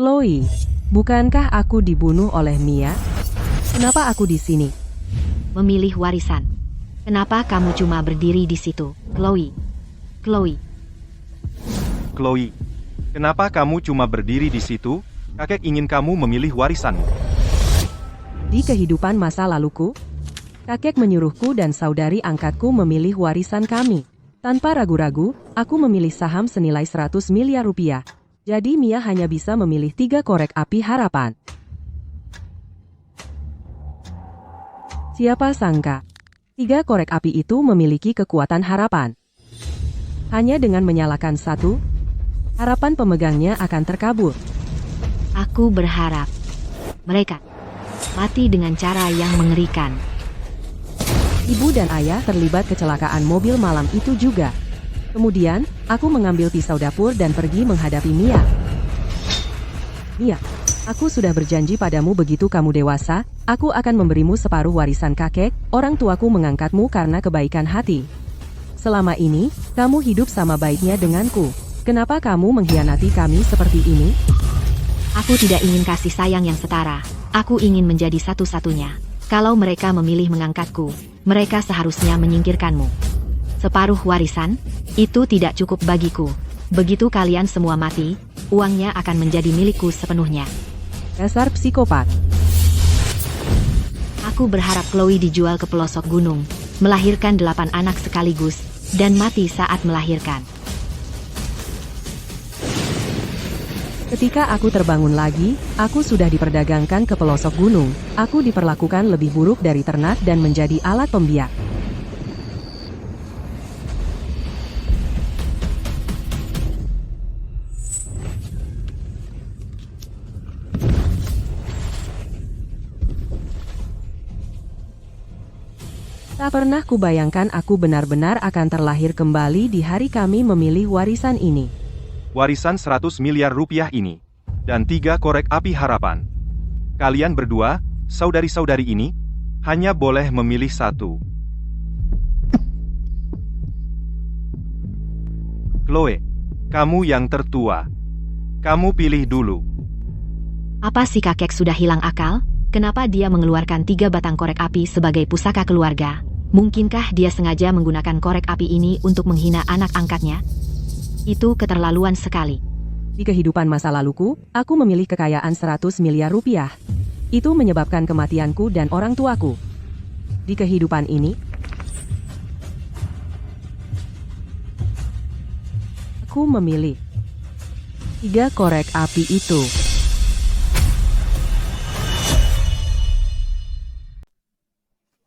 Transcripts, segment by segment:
Chloe, bukankah aku dibunuh oleh Mia? Kenapa aku di sini? Memilih warisan. Kenapa kamu cuma berdiri di situ, Chloe? Chloe, Chloe, kenapa kamu cuma berdiri di situ? Kakek ingin kamu memilih warisanmu. Di kehidupan masa laluku, kakek menyuruhku dan saudari angkatku memilih warisan kami. Tanpa ragu-ragu, aku memilih saham senilai 100 miliar rupiah. Jadi Mia hanya bisa memilih 3 korek api harapan. Siapa sangka, 3 korek api itu memiliki kekuatan harapan. Hanya dengan menyalakan satu, harapan pemegangnya akan terkabul. aku berharap mereka mati dengan cara yang mengerikan. Ibu dan ayah terlibat kecelakaan mobil malam itu juga. Kemudian, aku mengambil pisau dapur dan pergi menghadapi Mia. Mia, aku sudah berjanji padamu begitu kamu dewasa, aku akan memberimu separuh warisan kakek, orang tuaku mengangkatmu karena kebaikan hati. Selama ini, kamu hidup sama baiknya denganku. Kenapa kamu mengkhianati kami seperti ini? Aku tidak ingin kasih sayang yang setara. Aku ingin menjadi satu-satunya. Kalau mereka memilih mengangkatku, mereka seharusnya menyingkirkanmu. Separuh warisan, itu tidak cukup bagiku. Begitu kalian semua mati, uangnya akan menjadi milikku sepenuhnya. Dasar psikopat. Aku berharap Chloe dijual ke pelosok gunung, melahirkan 8 anak sekaligus, dan mati saat melahirkan. Ketika aku terbangun lagi, aku sudah diperdagangkan ke pelosok gunung. Aku diperlakukan lebih buruk dari ternak dan menjadi alat pembiak. Tak pernah kubayangkan aku benar-benar akan terlahir kembali di hari kami memilih warisan ini. Warisan 100 miliar rupiah ini. Dan 3 korek api harapan. Kalian berdua, saudari-saudari ini, hanya boleh memilih satu. Chloe, kamu yang tertua. Kamu pilih dulu. Apa si kakek sudah hilang akal? Kenapa dia mengeluarkan 3 batang korek api sebagai pusaka keluarga? Mungkinkah dia sengaja menggunakan korek api ini untuk menghina anak angkatnya? Itu keterlaluan sekali. Di kehidupan masa laluku, aku memilih kekayaan 100 miliar rupiah. Itu menyebabkan kematianku dan orang tuaku. Di kehidupan ini, aku memilih 3 korek api itu.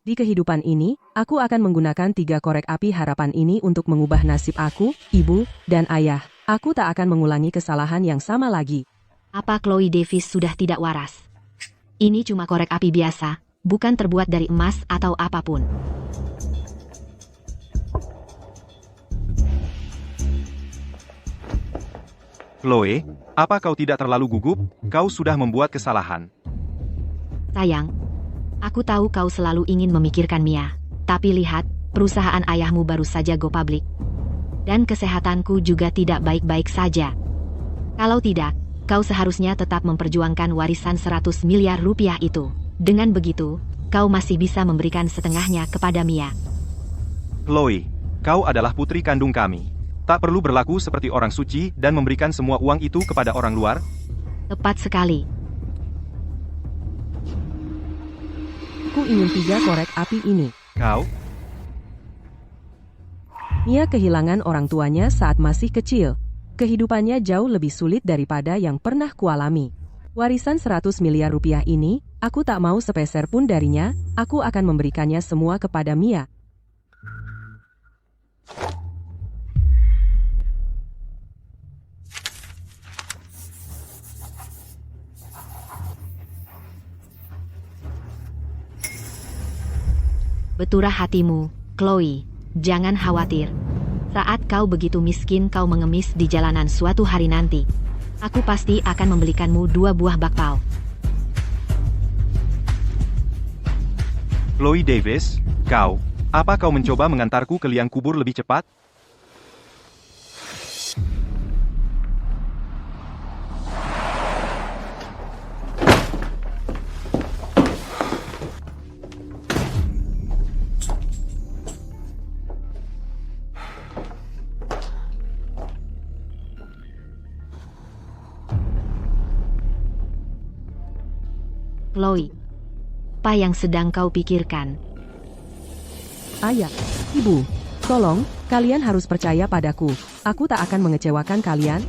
Di kehidupan ini, aku akan menggunakan 3 korek api harapan ini untuk mengubah nasib aku, ibu, dan ayah. Aku tak akan mengulangi kesalahan yang sama lagi. Apa Chloe Davis sudah tidak waras? Ini cuma korek api biasa, bukan terbuat dari emas atau apapun. Chloe, apa kau tidak terlalu gugup? Kau sudah membuat kesalahan. Sayang, aku tahu kau selalu ingin memikirkan Mia. Tapi lihat, perusahaan ayahmu baru saja go public. Dan kesehatanku juga tidak baik-baik saja. Kalau tidak, kau seharusnya tetap memperjuangkan warisan 100 miliar rupiah itu. Dengan begitu, kau masih bisa memberikan setengahnya kepada Mia. Chloe, kau adalah putri kandung kami. Tak perlu berlaku seperti orang suci dan memberikan semua uang itu kepada orang luar. Tepat sekali. Aku ingin 3 korek api ini. Kau? Mia kehilangan orang tuanya saat masih kecil. Kehidupannya jauh lebih sulit daripada yang pernah kualami. Warisan 100 miliar rupiah ini, aku tak mau sepeser pun darinya, aku akan memberikannya semua kepada Mia. Beturah hatimu, Chloe. Jangan khawatir. Saat kau begitu miskin kau mengemis di jalanan suatu hari nanti, aku pasti akan membelikanmu 2 buah bakpao. Chloe Davis, apa kau mencoba mengantarku ke liang kubur lebih cepat? Chloe, apa yang sedang kau pikirkan? Ayah, ibu, tolong, kalian harus percaya padaku. Aku tak akan mengecewakan kalian.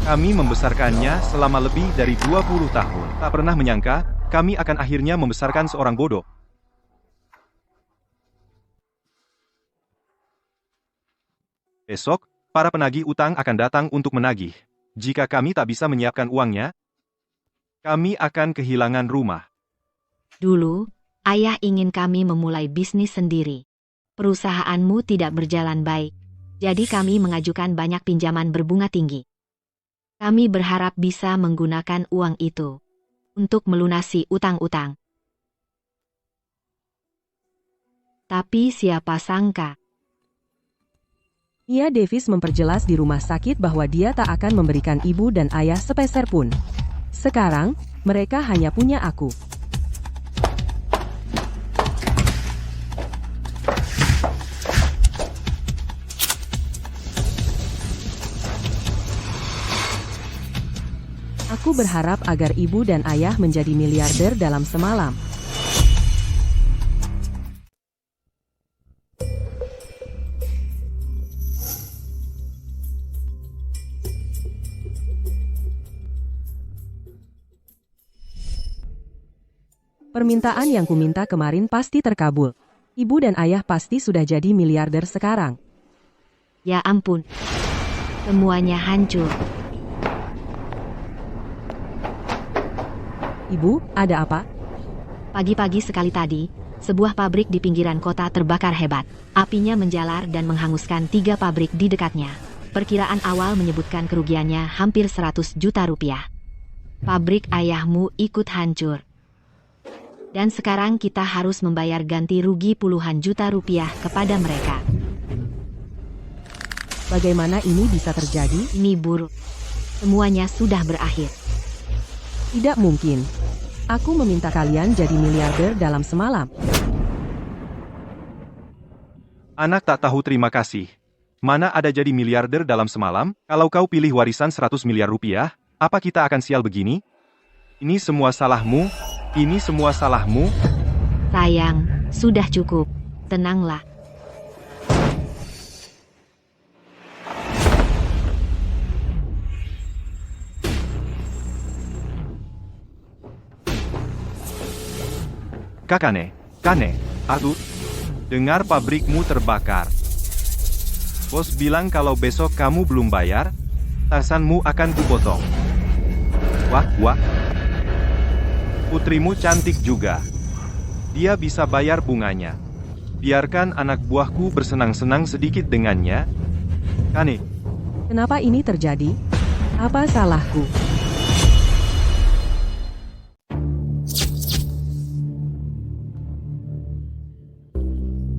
Kami membesarkannya selama lebih dari 20 tahun. Tak pernah menyangka, kami akan akhirnya membesarkan seorang bodoh. Besok, para penagih utang akan datang untuk menagih. Jika kami tak bisa menyiapkan uangnya, kami akan kehilangan rumah. Dulu, ayah ingin kami memulai bisnis sendiri. Perusahaanmu tidak berjalan baik, jadi kami mengajukan banyak pinjaman berbunga tinggi. Kami berharap bisa menggunakan uang itu untuk melunasi utang-utang. Tapi siapa sangka, Mia Davis memperjelas di rumah sakit bahwa dia tak akan memberikan ibu dan ayah sepeser pun. Sekarang, mereka hanya punya aku. Aku berharap agar ibu dan ayah menjadi miliarder dalam semalam. Permintaan yang kuminta kemarin pasti terkabul. Ibu dan ayah pasti sudah jadi miliarder sekarang. ya ampun, semuanya hancur. Ibu, ada apa? Pagi-pagi sekali tadi, sebuah pabrik di pinggiran kota terbakar hebat. Apinya menjalar dan menghanguskan 3 pabrik di dekatnya. Perkiraan awal menyebutkan kerugiannya hampir 100 juta rupiah. Pabrik ayahmu ikut hancur. Dan sekarang kita harus membayar ganti rugi puluhan juta rupiah kepada mereka. Bagaimana ini bisa terjadi? Ini buruk. Semuanya sudah berakhir. Tidak mungkin. Aku meminta kalian jadi miliarder dalam semalam. Anak tak tahu terima kasih. Mana ada jadi miliarder dalam semalam? Kalau kau pilih warisan 100 miliar rupiah, apa kita akan sial begini? Ini semua salahmu. Ini semua salahmu. Sayang, sudah cukup. Tenanglah. Kane, aduh, dengar pabrikmu terbakar. Bos bilang kalau besok kamu belum bayar, tasanmu akan kupotong. Wah. Putrimu cantik juga. Dia bisa bayar bunganya. Biarkan anak buahku bersenang-senang sedikit dengannya. Kane, Kenapa ini terjadi? Apa salahku?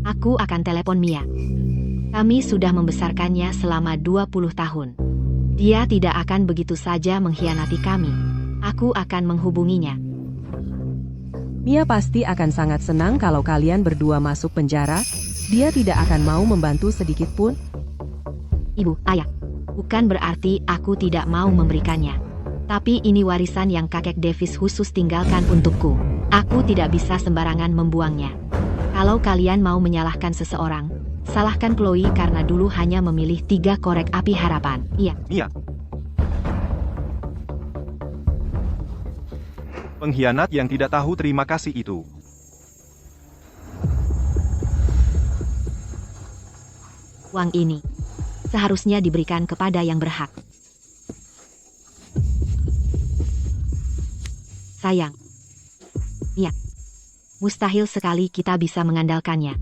Aku akan telepon Mia. Kami sudah membesarkannya selama 20 tahun. Dia tidak akan begitu saja mengkhianati kami. Aku akan menghubunginya. Mia pasti akan sangat senang kalau kalian berdua masuk penjara. Dia tidak akan mau membantu sedikit pun. Ibu, ayah, bukan berarti aku tidak mau memberikannya. Tapi ini warisan yang kakek Davis khusus tinggalkan untukku. Aku tidak bisa sembarangan membuangnya. Kalau kalian mau menyalahkan seseorang, salahkan Chloe karena dulu hanya memilih 3 korek api harapan. Iya. Mia. Pengkhianat yang tidak tahu terima kasih itu. Uang ini seharusnya diberikan kepada yang berhak. Sayang. Iya. Mustahil sekali kita bisa mengandalkannya.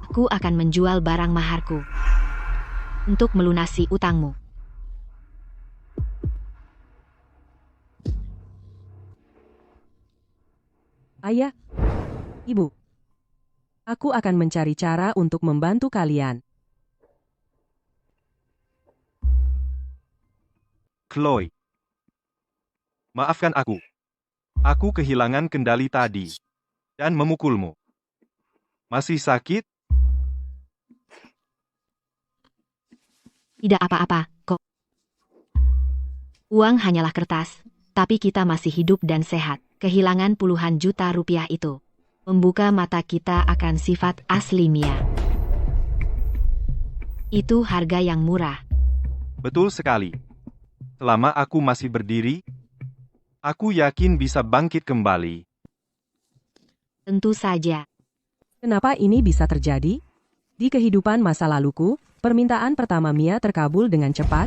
Aku akan menjual barang maharku untuk melunasi utangmu. Ayah, ibu, aku akan mencari cara untuk membantu kalian. Chloe. Maafkan aku. Aku kehilangan kendali tadi. Dan memukulmu. Masih sakit? Tidak apa-apa, kok. Uang hanyalah kertas, tapi kita masih hidup dan sehat. Kehilangan puluhan juta rupiah itu membuka mata kita akan sifat asli Mia. Itu harga yang murah. Betul sekali. Selama aku masih berdiri, aku yakin bisa bangkit kembali. Tentu saja. Kenapa ini bisa terjadi? Di kehidupan masa laluku, permintaan pertama Mia terkabul dengan cepat.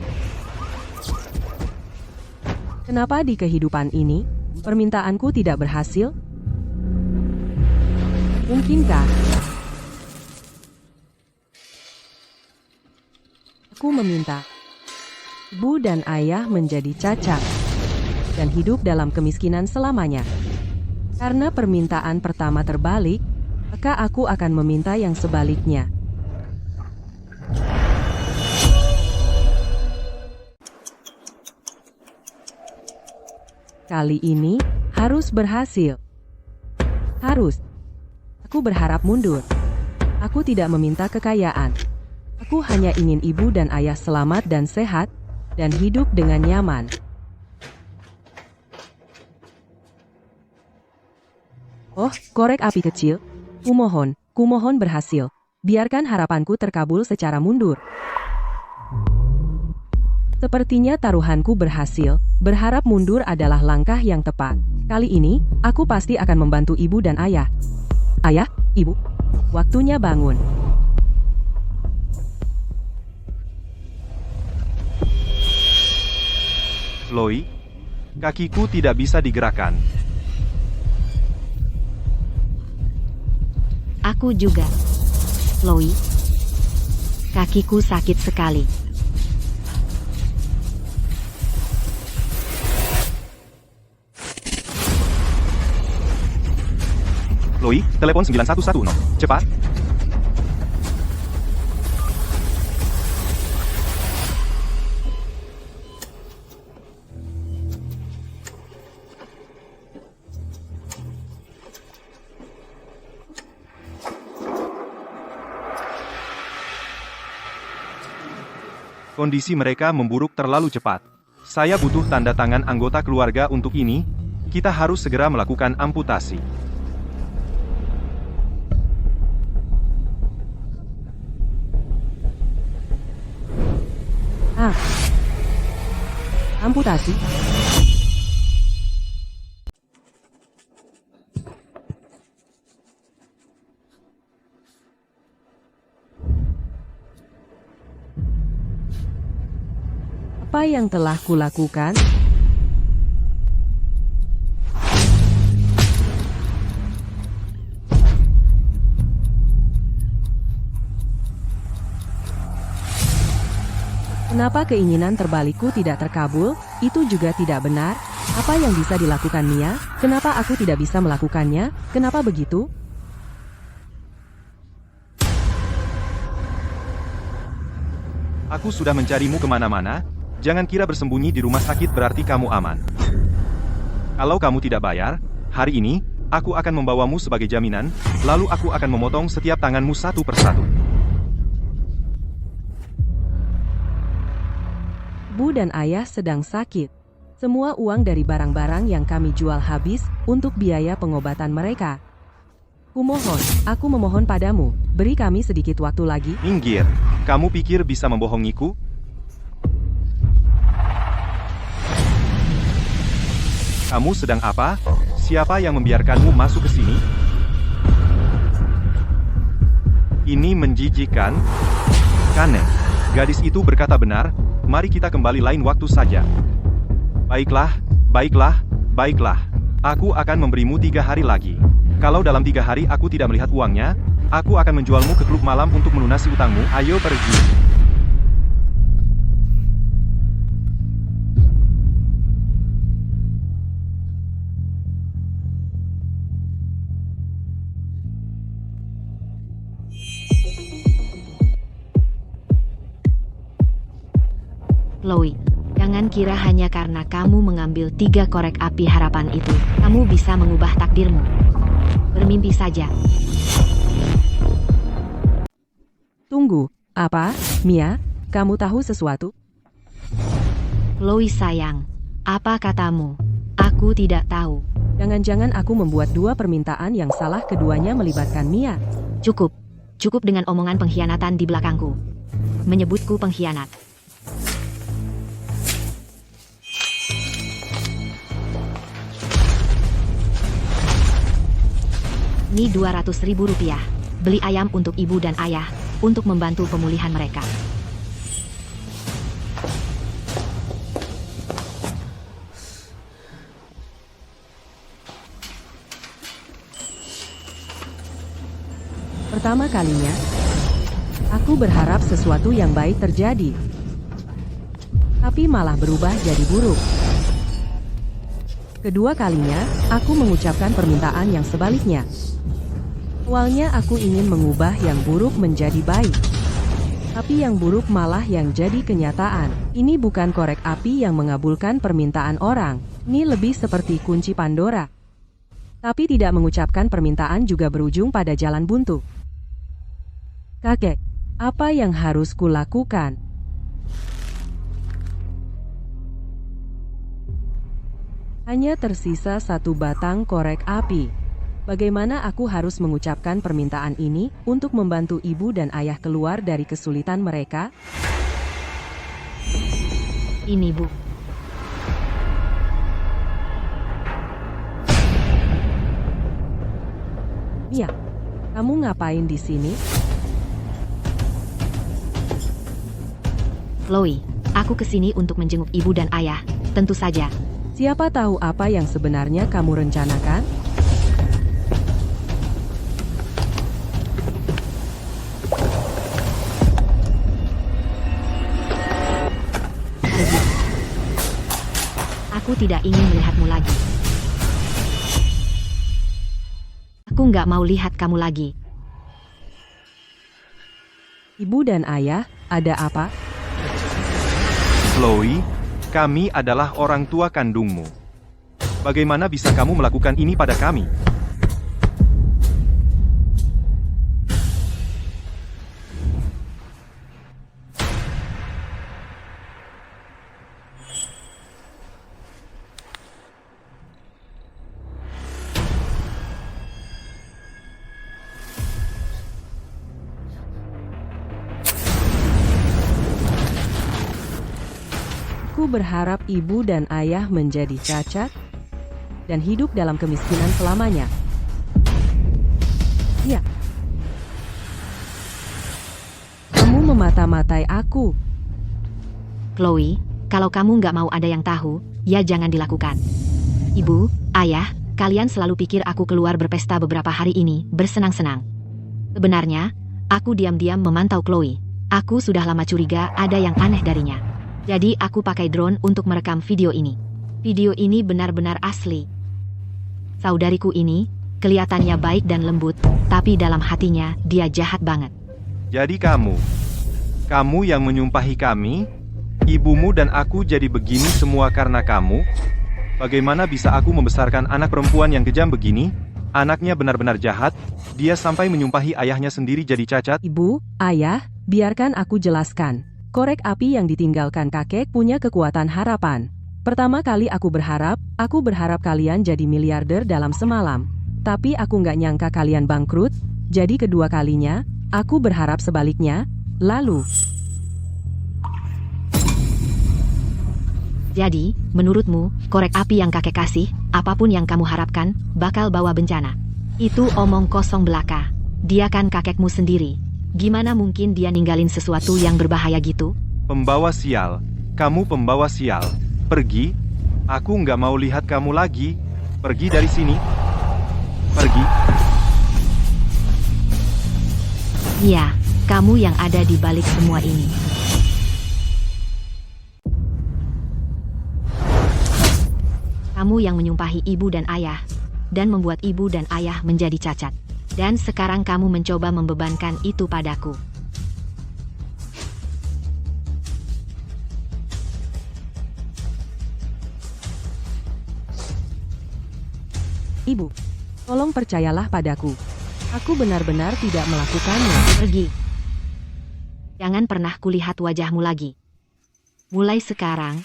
Kenapa di kehidupan ini, permintaanku tidak berhasil? Mungkinkah aku meminta ibu dan ayah menjadi cacat dan hidup dalam kemiskinan selamanya? Karena permintaan pertama terbalik, maka aku akan meminta yang sebaliknya. Kali ini, harus berhasil. Harus. Aku berharap mundur. Aku tidak meminta kekayaan. Aku hanya ingin ibu dan ayah selamat dan sehat, dan hidup dengan nyaman. Oh, korek api kecil. Kumohon berhasil. Biarkan harapanku terkabul secara mundur. Sepertinya taruhanku berhasil. Berharap mundur adalah langkah yang tepat. Kali ini, aku pasti akan membantu ibu dan ayah. Ayah, ibu, waktunya bangun. Chloe, kakiku tidak bisa digerakkan. Aku juga. Chloe, kakiku sakit sekali. Chloe, telepon 9110. Cepat. Kondisi mereka memburuk terlalu cepat. Saya butuh tanda tangan anggota keluarga untuk ini. Kita harus segera melakukan amputasi. Amputasi? Apa yang telah kulakukan? Kenapa keinginan terbalikku tidak terkabul? Itu juga tidak benar. Apa yang bisa dilakukan Mia? Kenapa aku tidak bisa melakukannya? Kenapa begitu? Aku sudah mencarimu kemana-mana. Jangan kira bersembunyi di rumah sakit berarti kamu aman. Kalau kamu tidak bayar, hari ini, aku akan membawamu sebagai jaminan, lalu aku akan memotong setiap tanganmu satu persatu. Bu dan ayah sedang sakit. Semua uang dari barang-barang yang kami jual habis untuk biaya pengobatan mereka. Kumohon, aku memohon padamu, beri kami sedikit waktu lagi. Minggir, kamu pikir bisa membohongiku? Kamu sedang apa? Siapa yang membiarkanmu masuk ke sini? Ini menjijikan. Kane, gadis itu berkata benar. Mari kita kembali lain waktu saja. Baiklah, baiklah, baiklah. Aku akan memberimu 3 hari lagi. Kalau dalam 3 hari aku tidak melihat uangnya, aku akan menjualmu ke klub malam untuk melunasi utangmu. Ayo pergi. Chloe, jangan kira hanya karena kamu mengambil 3 korek api harapan itu, kamu bisa mengubah takdirmu. Bermimpi saja. Tunggu, apa, Mia? kamu tahu sesuatu? Chloe sayang, apa katamu? Aku tidak tahu. Jangan-jangan aku membuat dua permintaan yang salah, keduanya melibatkan Mia. Cukup. Cukup dengan omongan pengkhianatan di belakangku. Menyebutku pengkhianat. Ini 200.000 rupiah. Beli ayam untuk ibu dan ayah, untuk membantu pemulihan mereka. Pertama kalinya, aku berharap sesuatu yang baik terjadi. Tapi malah berubah jadi buruk. Kedua kalinya, aku mengucapkan permintaan yang sebaliknya. Awalnya aku ingin mengubah yang buruk menjadi baik. Tapi yang buruk malah yang jadi kenyataan. Ini bukan korek api yang mengabulkan permintaan orang. Ini lebih seperti kunci Pandora. Tapi tidak mengucapkan permintaan juga berujung pada jalan buntu. Kakek, apa yang harus kulakukan? Hanya tersisa satu batang korek api. Bagaimana aku harus mengucapkan permintaan ini untuk membantu ibu dan ayah keluar dari kesulitan mereka? Ini, Bu. Mia, kamu ngapain di sini? Chloe, aku kesini untuk menjenguk ibu dan ayah, tentu saja. Siapa tahu apa yang sebenarnya kamu rencanakan? Pergi. Aku tidak ingin melihatmu lagi. Aku nggak mau lihat kamu lagi. Ibu dan ayah, ada apa? Chloe, kami adalah orang tua kandungmu. Bagaimana bisa kamu melakukan ini pada kami? Aku berharap ibu dan ayah menjadi cacat dan hidup dalam kemiskinan selamanya. Ya. Kamu memata-matai aku. Chloe, kalau kamu nggak mau ada yang tahu, ya jangan dilakukan. Ibu, ayah, kalian selalu pikir aku keluar berpesta beberapa hari ini, bersenang-senang. Sebenarnya, aku diam-diam memantau Chloe. Aku sudah lama curiga ada yang aneh darinya. Jadi aku pakai drone untuk merekam video ini. Video ini benar-benar asli. Saudariku ini, kelihatannya baik dan lembut, tapi dalam hatinya dia jahat banget. Jadi kamu yang menyumpahi kami, ibumu dan aku jadi begini semua karena kamu? Bagaimana bisa aku membesarkan anak perempuan yang kejam begini? Anaknya benar-benar jahat, dia sampai menyumpahi ayahnya sendiri jadi cacat. Ibu, ayah, biarkan aku jelaskan. Korek api yang ditinggalkan kakek punya kekuatan harapan. Pertama kali aku berharap kalian jadi miliarder dalam semalam. Tapi aku nggak nyangka kalian bangkrut, jadi kedua kalinya, aku berharap sebaliknya, lalu. Jadi, menurutmu, korek api yang kakek kasih, apapun yang kamu harapkan, bakal bawa bencana. Itu omong kosong belaka. Dia kan kakekmu sendiri. Gimana mungkin dia ninggalin sesuatu yang berbahaya gitu? Pembawa sial, kamu pembawa sial. Pergi, aku nggak mau lihat kamu lagi. Pergi dari sini. Pergi. Iya, kamu yang ada di balik semua ini. Kamu yang menyumpahi ibu dan ayah, dan membuat ibu dan ayah menjadi cacat. Dan sekarang kamu mencoba membebankan itu padaku. Ibu, tolong percayalah padaku. Aku benar-benar tidak melakukannya. Pergi. Jangan pernah kulihat wajahmu lagi. Mulai sekarang,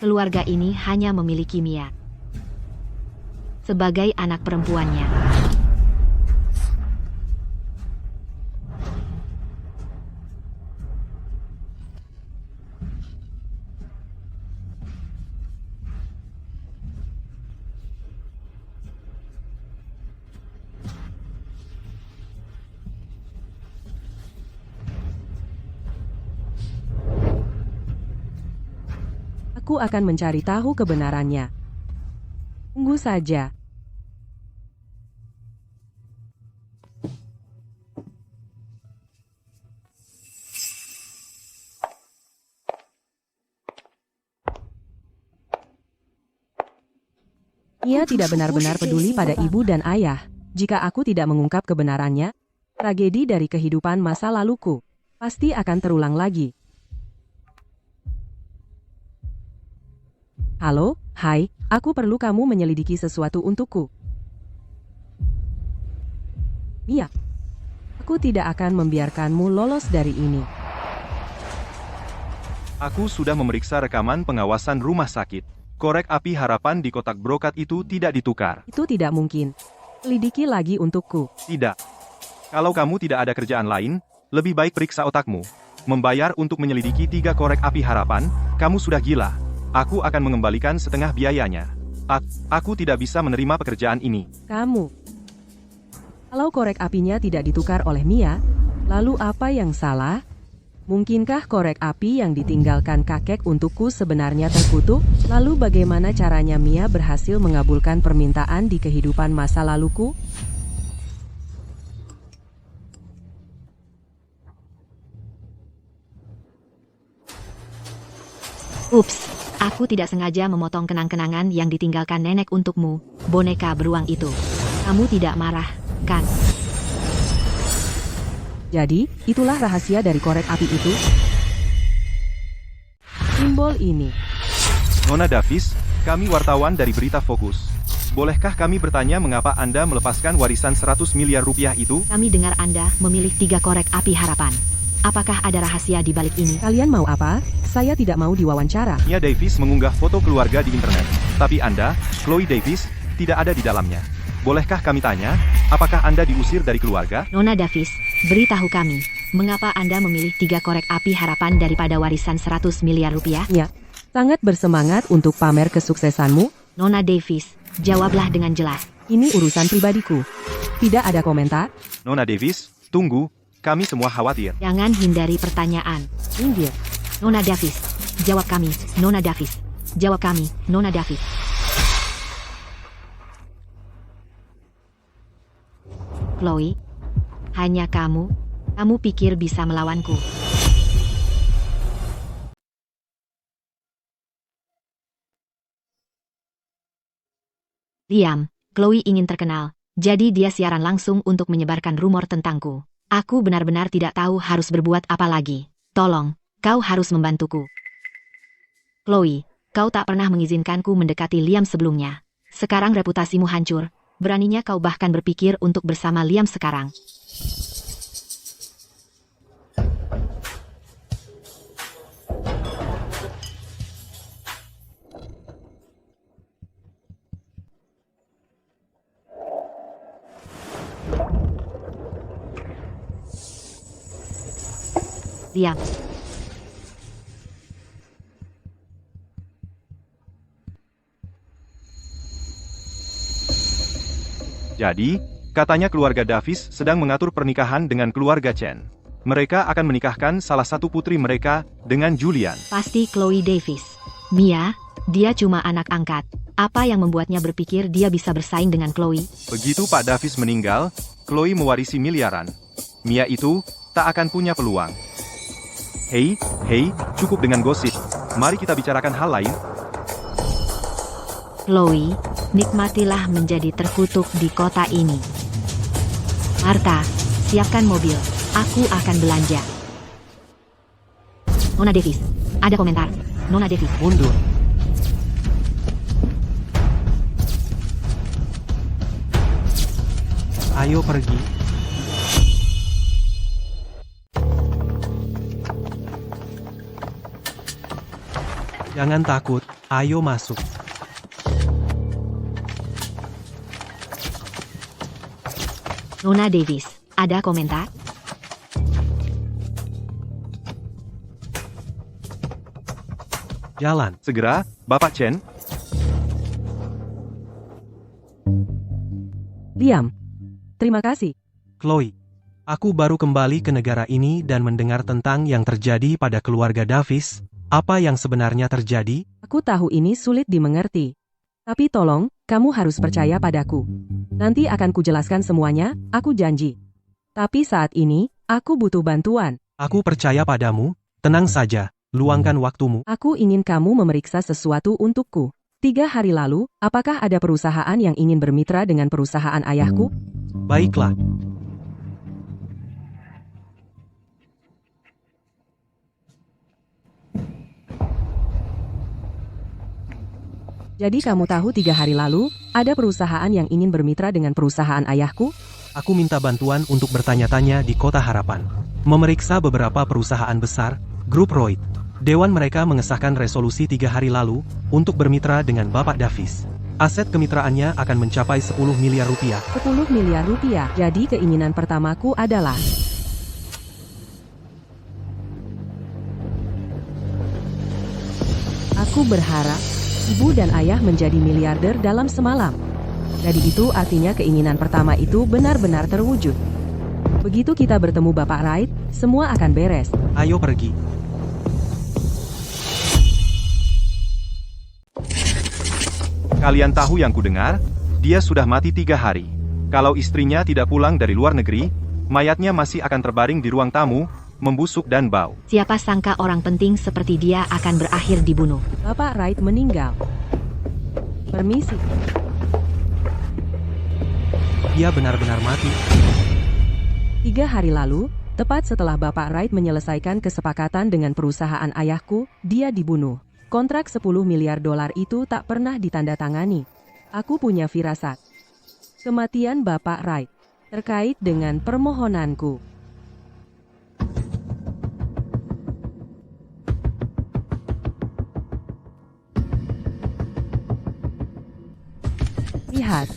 keluarga ini hanya memiliki Mia sebagai anak perempuannya. Aku akan mencari tahu kebenarannya. Tunggu saja. Ia tidak benar-benar peduli pada ibu dan ayah. Jika aku tidak mengungkap kebenarannya, tragedi dari kehidupan masa laluku pasti akan terulang lagi. Halo, hai, aku perlu kamu menyelidiki sesuatu untukku. Mia, aku tidak akan membiarkanmu lolos dari ini. Aku sudah memeriksa rekaman pengawasan rumah sakit. Korek api harapan di kotak brokat itu tidak ditukar. Itu tidak mungkin. Selidiki lagi untukku. Tidak. Kalau kamu tidak ada kerjaan lain, lebih baik periksa otakmu. Membayar untuk menyelidiki 3 korek api harapan, kamu sudah gila. Aku akan mengembalikan setengah biayanya. Aku tidak bisa menerima pekerjaan ini. Kamu. Kalau korek apinya tidak ditukar oleh Mia, lalu apa yang salah? Mungkinkah korek api yang ditinggalkan kakek untukku sebenarnya terkutuk? Lalu bagaimana caranya Mia berhasil mengabulkan permintaan di kehidupan masa laluku? Ups, aku tidak sengaja memotong kenang-kenangan yang ditinggalkan nenek untukmu, boneka beruang itu. Kamu tidak marah, kan? Jadi, itulah rahasia dari korek api itu. Simbol ini. Nona Davis, kami wartawan dari Berita Fokus. Bolehkah kami bertanya mengapa Anda melepaskan warisan 100 miliar rupiah itu? Kami dengar Anda memilih 3 korek api harapan. Apakah ada rahasia di balik ini? Kalian mau apa? Saya tidak mau diwawancara. Mia Davis mengunggah foto keluarga di internet. Tapi Anda, Chloe Davis, tidak ada di dalamnya. Bolehkah kami tanya, apakah Anda diusir dari keluarga? Nona Davis, beritahu kami, mengapa Anda memilih 3 korek api harapan daripada warisan 100 miliar rupiah? Ya, sangat bersemangat untuk pamer kesuksesanmu. Nona Davis, jawablah dengan jelas. Ini urusan pribadiku. Tidak ada komentar. Nona Davis, tunggu, kami semua khawatir. Jangan hindari pertanyaan. Minggir. Nona Davis, jawab kami, Nona Davis. Jawab kami, Nona Davis. Chloe, hanya kamu pikir bisa melawanku. Liam, Chloe ingin terkenal, jadi dia siaran langsung untuk menyebarkan rumor tentangku. Aku benar-benar tidak tahu harus berbuat apa lagi. Tolong, kau harus membantuku. Chloe, kau tak pernah mengizinkanku mendekati Liam sebelumnya. Sekarang reputasimu hancur. Beraninya kau bahkan berpikir untuk bersama Liam sekarang. Liam. Jadi, katanya keluarga Davis sedang mengatur pernikahan dengan keluarga Chen. Mereka akan menikahkan salah satu putri mereka dengan Julian. Pasti Chloe Davis. Mia, dia cuma anak angkat. Apa yang membuatnya berpikir dia bisa bersaing dengan Chloe? Begitu Pak Davis meninggal, Chloe mewarisi miliaran. Mia itu tak akan punya peluang. Hei, cukup dengan gosip. Mari kita bicarakan hal lain. Chloe, nikmatilah menjadi terkutuk di kota ini. Martha, siapkan mobil. Aku akan belanja. Nona Davis, ada komentar. Nona Davis, Mundur. Ayo pergi. Jangan takut, ayo masuk. Nona Davis, ada komentar? Jalan. Segera, Bapak Chen. Diam. Terima kasih. Chloe, aku baru kembali ke negara ini dan mendengar tentang yang terjadi pada keluarga Davis. Apa yang sebenarnya terjadi? Aku tahu ini sulit dimengerti. Tapi tolong, kamu harus percaya padaku. Nanti akan kujelaskan semuanya, aku janji. Tapi saat ini, aku butuh bantuan. Aku percaya padamu, tenang saja, luangkan waktumu. Aku ingin kamu memeriksa sesuatu untukku. 3 hari lalu, apakah ada perusahaan yang ingin bermitra dengan perusahaan ayahku? Baiklah, Jadi kamu tahu 3 hari lalu, ada perusahaan yang ingin bermitra dengan perusahaan ayahku? aku minta bantuan untuk bertanya-tanya di Kota Harapan. Memeriksa beberapa perusahaan besar, grup Royd. Dewan mereka mengesahkan resolusi 3 hari lalu, untuk bermitra dengan Bapak Davis. Aset kemitraannya akan mencapai 10 miliar rupiah. 10 miliar rupiah. Jadi keinginan pertamaku adalah aku berharap ibu dan ayah menjadi miliarder dalam semalam. Jadi itu artinya keinginan pertama itu benar-benar terwujud. Begitu kita bertemu Bapak Wright, semua akan beres. Ayo pergi. Kalian tahu yang kudengar? Dia sudah mati 3 hari. Kalau istrinya tidak pulang dari luar negeri, mayatnya masih akan terbaring di ruang tamu, membusuk dan bau. Siapa sangka orang penting seperti dia akan berakhir dibunuh. Bapak Wright meninggal. Permisi. Dia benar-benar mati. 3 hari lalu, tepat setelah Bapak Wright menyelesaikan kesepakatan dengan perusahaan ayahku, dia dibunuh. Kontrak 10 miliar dolar itu tak pernah ditandatangani. Aku punya firasat. Kematian Bapak Wright terkait dengan permohonanku. Lihat,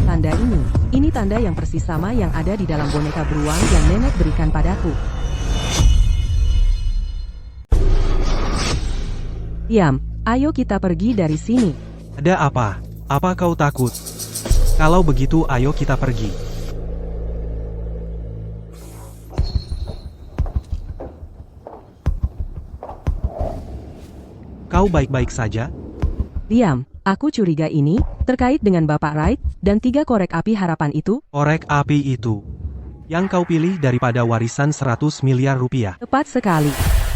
tanda ini. Ini tanda yang persis sama yang ada di dalam boneka beruang yang nenek berikan padaku. Diam, ayo kita pergi dari sini. Ada apa? Apa kau takut? Kalau begitu ayo kita pergi. Kau baik-baik saja? Diam, aku curiga ini terkait dengan Bapak Wright dan 3 korek api harapan itu. Korek api itu yang kau pilih daripada warisan 100 miliar rupiah. Tepat sekali.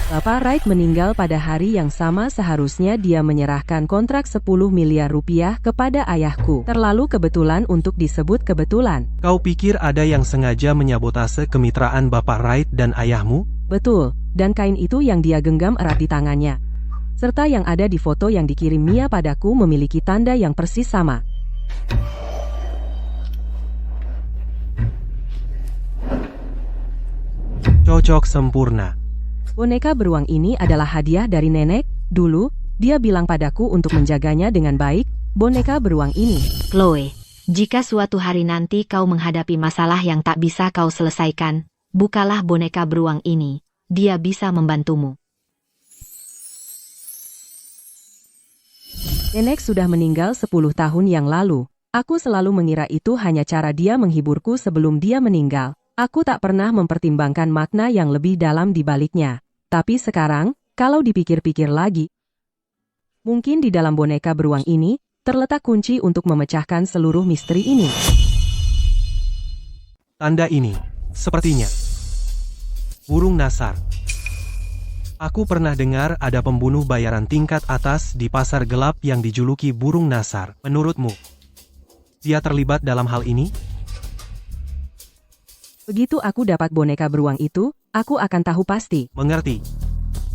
Bapak Wright meninggal pada hari yang sama, seharusnya dia menyerahkan kontrak 10 miliar rupiah kepada ayahku. Terlalu kebetulan untuk disebut kebetulan. Kau pikir ada yang sengaja menyabotase kemitraan Bapak Wright dan ayahmu? Betul, dan kain itu yang dia genggam erat di tangannya. Serta yang ada di foto yang dikirim Mia padaku memiliki tanda yang persis sama. Cocok sempurna. Boneka beruang ini adalah hadiah dari nenek. Dulu, dia bilang padaku untuk menjaganya dengan baik, boneka beruang ini. Chloe, jika suatu hari nanti kau menghadapi masalah yang tak bisa kau selesaikan, bukalah boneka beruang ini. Dia bisa membantumu. Nenek sudah meninggal 10 tahun yang lalu. Aku selalu mengira itu hanya cara dia menghiburku sebelum dia meninggal. Aku tak pernah mempertimbangkan makna yang lebih dalam di baliknya. Tapi sekarang, kalau dipikir-pikir lagi, mungkin di dalam boneka beruang ini, terletak kunci untuk memecahkan seluruh misteri ini. Tanda ini, sepertinya. Burung Nasar. Aku pernah dengar ada pembunuh bayaran tingkat atas di pasar gelap yang dijuluki Burung Nasar. Menurutmu, dia terlibat dalam hal ini? Begitu aku dapat boneka beruang itu, aku akan tahu pasti. Mengerti.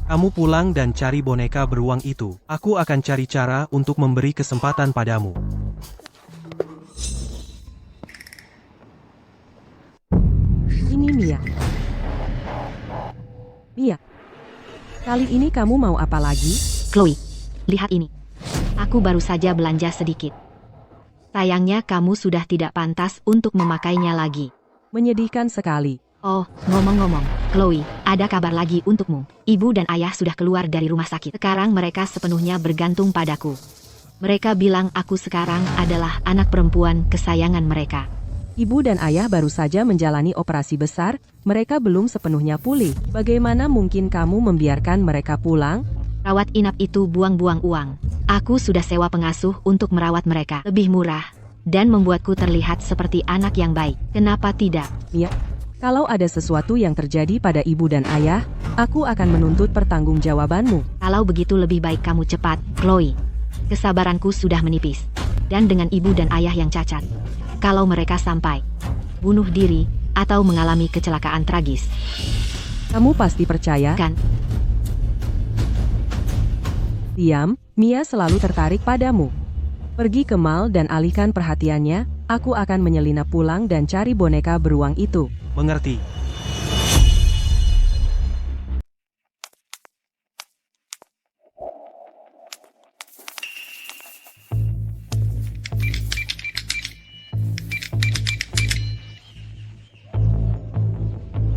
Kamu pulang dan cari boneka beruang itu. Aku akan cari cara untuk memberi kesempatan padamu. Ini Mia. Mia, kali ini kamu mau apa lagi? Chloe, lihat ini. Aku baru saja belanja sedikit. Sayangnya kamu sudah tidak pantas untuk memakainya lagi. Menyedihkan sekali. Oh, ngomong-ngomong, Chloe, ada kabar lagi untukmu. Ibu dan ayah sudah keluar dari rumah sakit. Sekarang mereka sepenuhnya bergantung padaku. Mereka bilang aku sekarang adalah anak perempuan kesayangan mereka. Ibu dan ayah baru saja menjalani operasi besar, mereka belum sepenuhnya pulih. Bagaimana mungkin kamu membiarkan mereka pulang? Rawat inap itu buang-buang uang. Aku sudah sewa pengasuh untuk merawat mereka. Lebih murah. Dan membuatku terlihat seperti anak yang baik. Kenapa tidak? Mia, kalau ada sesuatu yang terjadi pada ibu dan ayah, aku akan menuntut pertanggungjawabanmu. Kalau begitu lebih baik kamu cepat, Chloe. Kesabaranku sudah menipis. Dan dengan ibu dan ayah yang cacat. Kalau mereka sampai bunuh diri atau mengalami kecelakaan tragis. Kamu pasti percaya? Kan? Diam, Mia selalu tertarik padamu. Pergi ke mall dan alihkan perhatiannya, aku akan menyelinap pulang dan cari boneka beruang itu. Mengerti.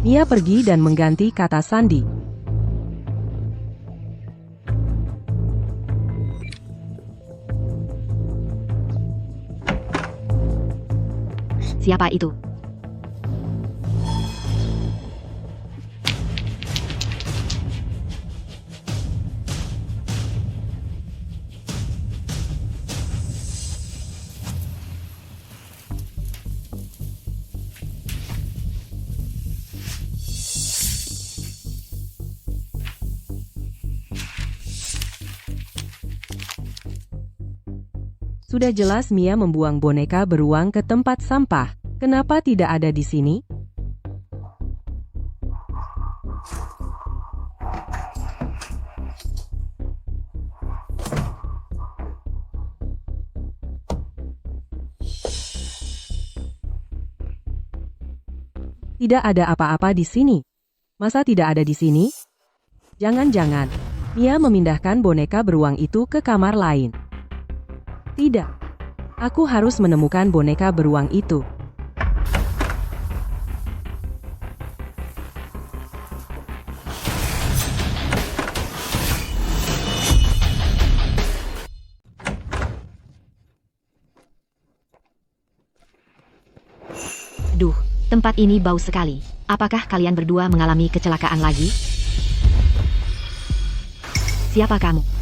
Mia pergi dan mengganti kata sandi. Siapa itu? Sudah jelas Mia membuang boneka beruang ke tempat sampah. Kenapa tidak ada di sini? Tidak ada apa-apa di sini. Masa tidak ada di sini? Jangan-jangan Mia memindahkan boneka beruang itu ke kamar lain. Tidak. Aku harus menemukan boneka beruang itu. Aduh, tempat ini bau sekali. Apakah kalian berdua mengalami kecelakaan lagi? Siapa kamu?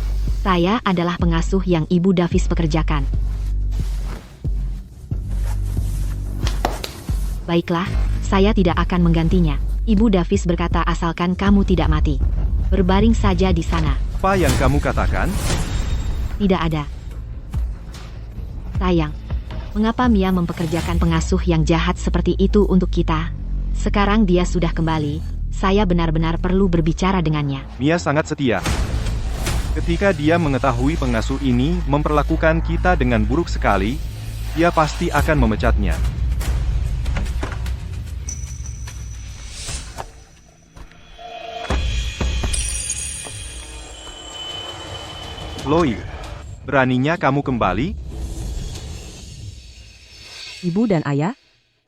Saya adalah pengasuh yang Ibu Davis pekerjakan. Baiklah, saya tidak akan menggantinya. Ibu Davis berkata asalkan kamu tidak mati. Berbaring saja di sana. Apa yang kamu katakan? Tidak ada. Sayang, mengapa Mia mempekerjakan pengasuh yang jahat seperti itu untuk kita? Sekarang dia sudah kembali, saya benar-benar perlu berbicara dengannya. Mia sangat setia. Ketika dia mengetahui pengasuh ini memperlakukan kita dengan buruk sekali, dia pasti akan memecatnya. Chloe, beraninya kamu kembali? Ibu dan ayah,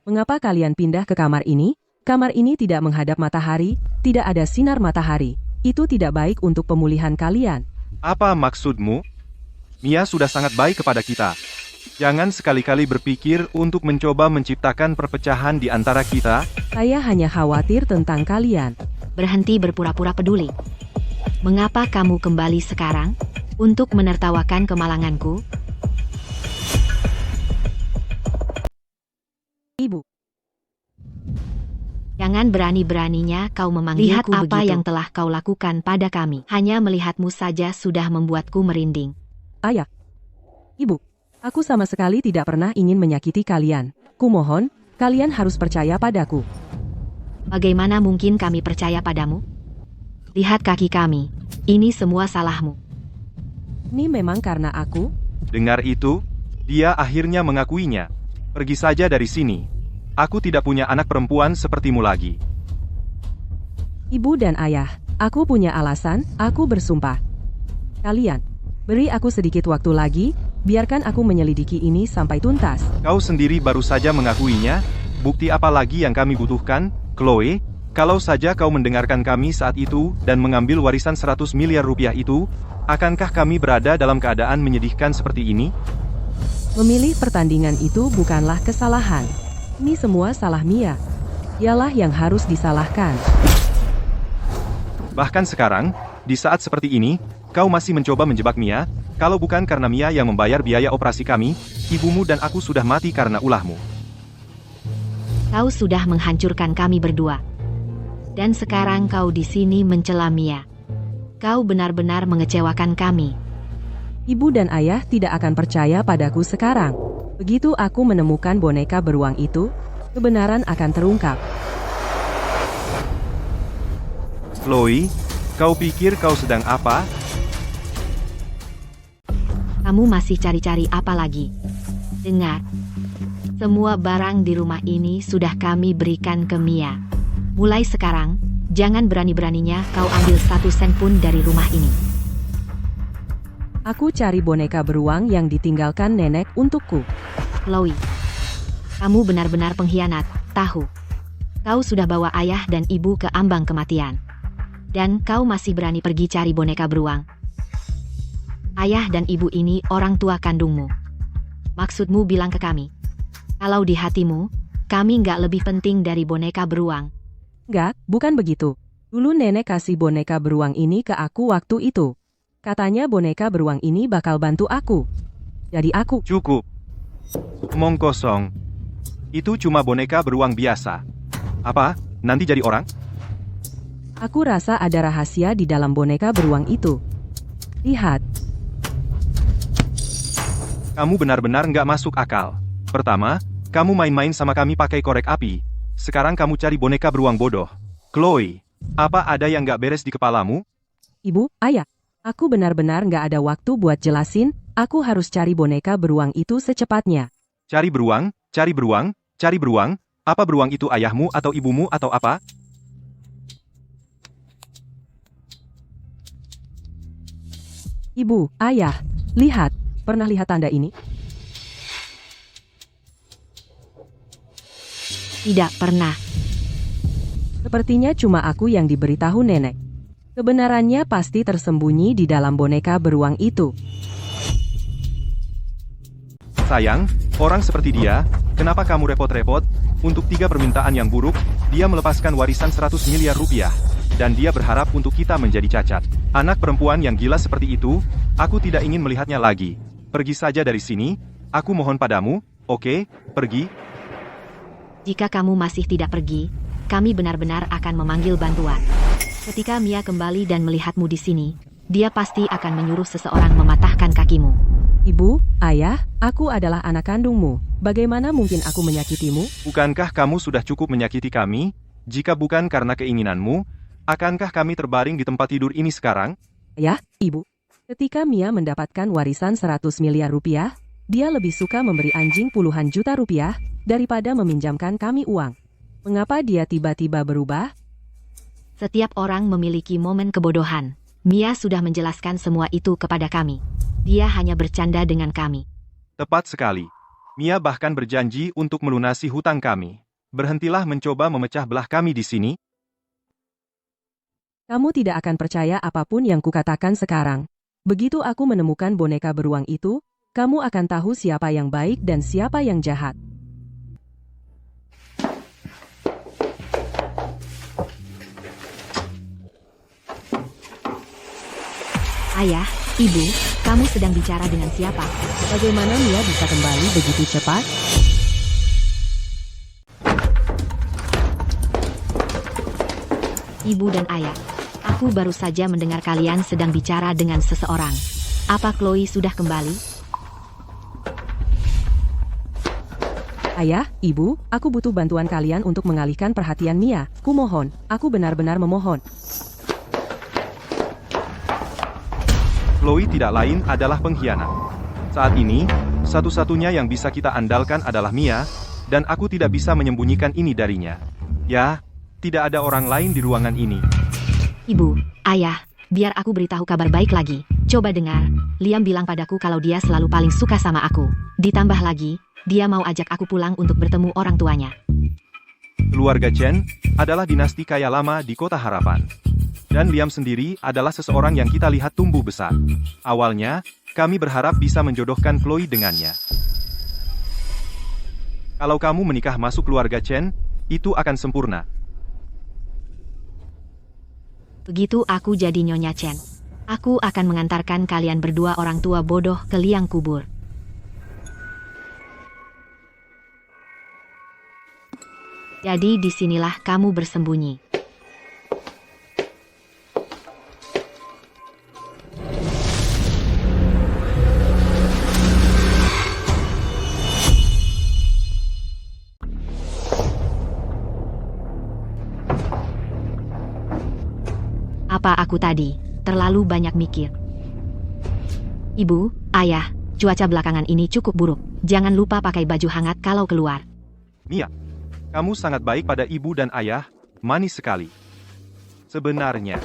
mengapa kalian pindah ke kamar ini? Kamar ini tidak menghadap matahari, tidak ada sinar matahari. Itu tidak baik untuk pemulihan kalian. Apa maksudmu? Mia sudah sangat baik kepada kita. Jangan sekali-kali berpikir untuk mencoba menciptakan perpecahan di antara kita. Saya hanya khawatir tentang kalian. Berhenti berpura-pura peduli. Mengapa kamu kembali sekarang? Untuk menertawakan kemalanganku? Ibu. Jangan berani-beraninya kau memanggilku begitu. Lihat apa yang telah kau lakukan pada kami. Hanya melihatmu saja sudah membuatku merinding. Ayah. Ibu. Aku sama sekali tidak pernah ingin menyakiti kalian. Kumohon, kalian harus percaya padaku. Bagaimana mungkin kami percaya padamu? Lihat kaki kami. Ini semua salahmu. Ini memang karena aku? Dengar itu, dia akhirnya mengakuinya. Pergi saja dari sini. Aku tidak punya anak perempuan sepertimu lagi. Ibu dan ayah, aku punya alasan, aku bersumpah. Kalian Beri aku sedikit waktu lagi, biarkan aku menyelidiki ini sampai tuntas. Kau sendiri baru saja mengakuinya, bukti apa lagi yang kami butuhkan, Chloe? Kalau saja kau mendengarkan kami saat itu dan mengambil warisan 100 miliar rupiah itu, akankah kami berada dalam keadaan menyedihkan seperti ini? Memilih pertandingan itu bukanlah kesalahan. Ini semua salah Mia. Dialah yang harus disalahkan. Bahkan sekarang, di saat seperti ini, kau masih mencoba menjebak Mia. Kalau bukan karena Mia yang membayar biaya operasi kami, ibumu dan aku sudah mati karena ulahmu. Kau sudah menghancurkan kami berdua. Dan sekarang kau di sini mencela Mia. Kau benar-benar mengecewakan kami. Ibu dan ayah tidak akan percaya padaku sekarang. Begitu aku menemukan boneka beruang itu, kebenaran akan terungkap. Chloe, kau pikir kau sedang apa? Kamu masih cari-cari apa lagi? Dengar. Semua barang di rumah ini sudah kami berikan ke Mia. Mulai sekarang, jangan berani-beraninya kau ambil 1 sen pun dari rumah ini. Aku cari boneka beruang yang ditinggalkan nenek untukku. Chloe, kamu benar-benar pengkhianat, tahu. Kau sudah bawa ayah dan ibu ke ambang kematian. Dan kau masih berani pergi cari boneka beruang. Ayah dan ibu ini orang tua kandungmu. Maksudmu bilang ke kami, kalau di hatimu, kami nggak lebih penting dari boneka beruang. Enggak, bukan begitu. Dulu nenek kasih boneka beruang ini ke aku waktu itu. Katanya boneka beruang ini bakal bantu aku. Jadi aku... Cukup. Omong kosong. Itu cuma boneka beruang biasa. Apa? Nanti jadi orang? Aku rasa ada rahasia di dalam boneka beruang itu. Lihat. Kamu benar-benar nggak masuk akal. Pertama, kamu main-main sama kami pakai korek api. Sekarang kamu cari boneka beruang bodoh. Chloe, apa ada yang nggak beres di kepalamu? Ibu, ayah. Aku benar-benar nggak ada waktu buat jelasin. Aku harus cari boneka beruang itu secepatnya. Cari beruang, cari beruang, cari beruang. Apa beruang itu ayahmu atau ibumu atau apa? Ibu, ayah, lihat. Pernah lihat tanda ini? Tidak pernah. Sepertinya cuma aku yang diberitahu nenek. Kebenarannya pasti tersembunyi di dalam boneka beruang itu. Sayang, orang seperti dia, kenapa kamu repot-repot? Untuk 3 permintaan yang buruk, dia melepaskan warisan 100 miliar rupiah. Dan dia berharap untuk kita menjadi cacat. Anak perempuan yang gila seperti itu, aku tidak ingin melihatnya lagi. Pergi saja dari sini, aku mohon padamu, oke, pergi. Jika kamu masih tidak pergi, kami benar-benar akan memanggil bantuan. Ketika Mia kembali dan melihatmu di sini, dia pasti akan menyuruh seseorang mematahkan kakimu. Ibu, ayah, aku adalah anak kandungmu. Bagaimana mungkin aku menyakitimu? Bukankah kamu sudah cukup menyakiti kami? Jika bukan karena keinginanmu, akankah kami terbaring di tempat tidur ini sekarang? Ayah, ibu. Ketika Mia mendapatkan warisan 100 miliar rupiah, dia lebih suka memberi anjing puluhan juta rupiah daripada meminjamkan kami uang. Mengapa dia tiba-tiba berubah? Setiap orang memiliki momen kebodohan. Mia sudah menjelaskan semua itu kepada kami. Dia hanya bercanda dengan kami. Tepat sekali. Mia bahkan berjanji untuk melunasi hutang kami. Berhentilah mencoba memecah belah kami di sini. Kamu tidak akan percaya apapun yang kukatakan sekarang. Begitu aku menemukan boneka beruang itu, kamu akan tahu siapa yang baik dan siapa yang jahat. Ayah, ibu, kamu sedang bicara dengan siapa? Bagaimana Mia bisa kembali begitu cepat? Ibu dan ayah, aku baru saja mendengar kalian sedang bicara dengan seseorang. Apa Chloe sudah kembali? Ayah, ibu, aku butuh bantuan kalian untuk mengalihkan perhatian Mia. Kumohon, aku benar-benar memohon. Chloe tidak lain adalah pengkhianat. Saat ini, satu-satunya yang bisa kita andalkan adalah Mia, dan aku tidak bisa menyembunyikan ini darinya. Ya, tidak ada orang lain di ruangan ini. Ibu, ayah, biar aku beritahu kabar baik lagi. Coba dengar, Liam bilang padaku kalau dia selalu paling suka sama aku. Ditambah lagi, dia mau ajak aku pulang untuk bertemu orang tuanya. Keluarga Chen adalah dinasti kaya lama di Kota Harapan. Dan Liam sendiri adalah seseorang yang kita lihat tumbuh besar. Awalnya, kami berharap bisa menjodohkan Chloe dengannya. Kalau kamu menikah masuk keluarga Chen, itu akan sempurna. Begitu aku jadi Nyonya Chen, aku akan mengantarkan kalian berdua orang tua bodoh ke liang kubur. Jadi disinilah kamu bersembunyi. Apa aku tadi terlalu banyak mikir? Ibu, ayah, cuaca belakangan ini cukup buruk. Jangan lupa pakai baju hangat kalau keluar. Mia, kamu sangat baik pada ibu dan ayah, manis sekali. Sebenarnya,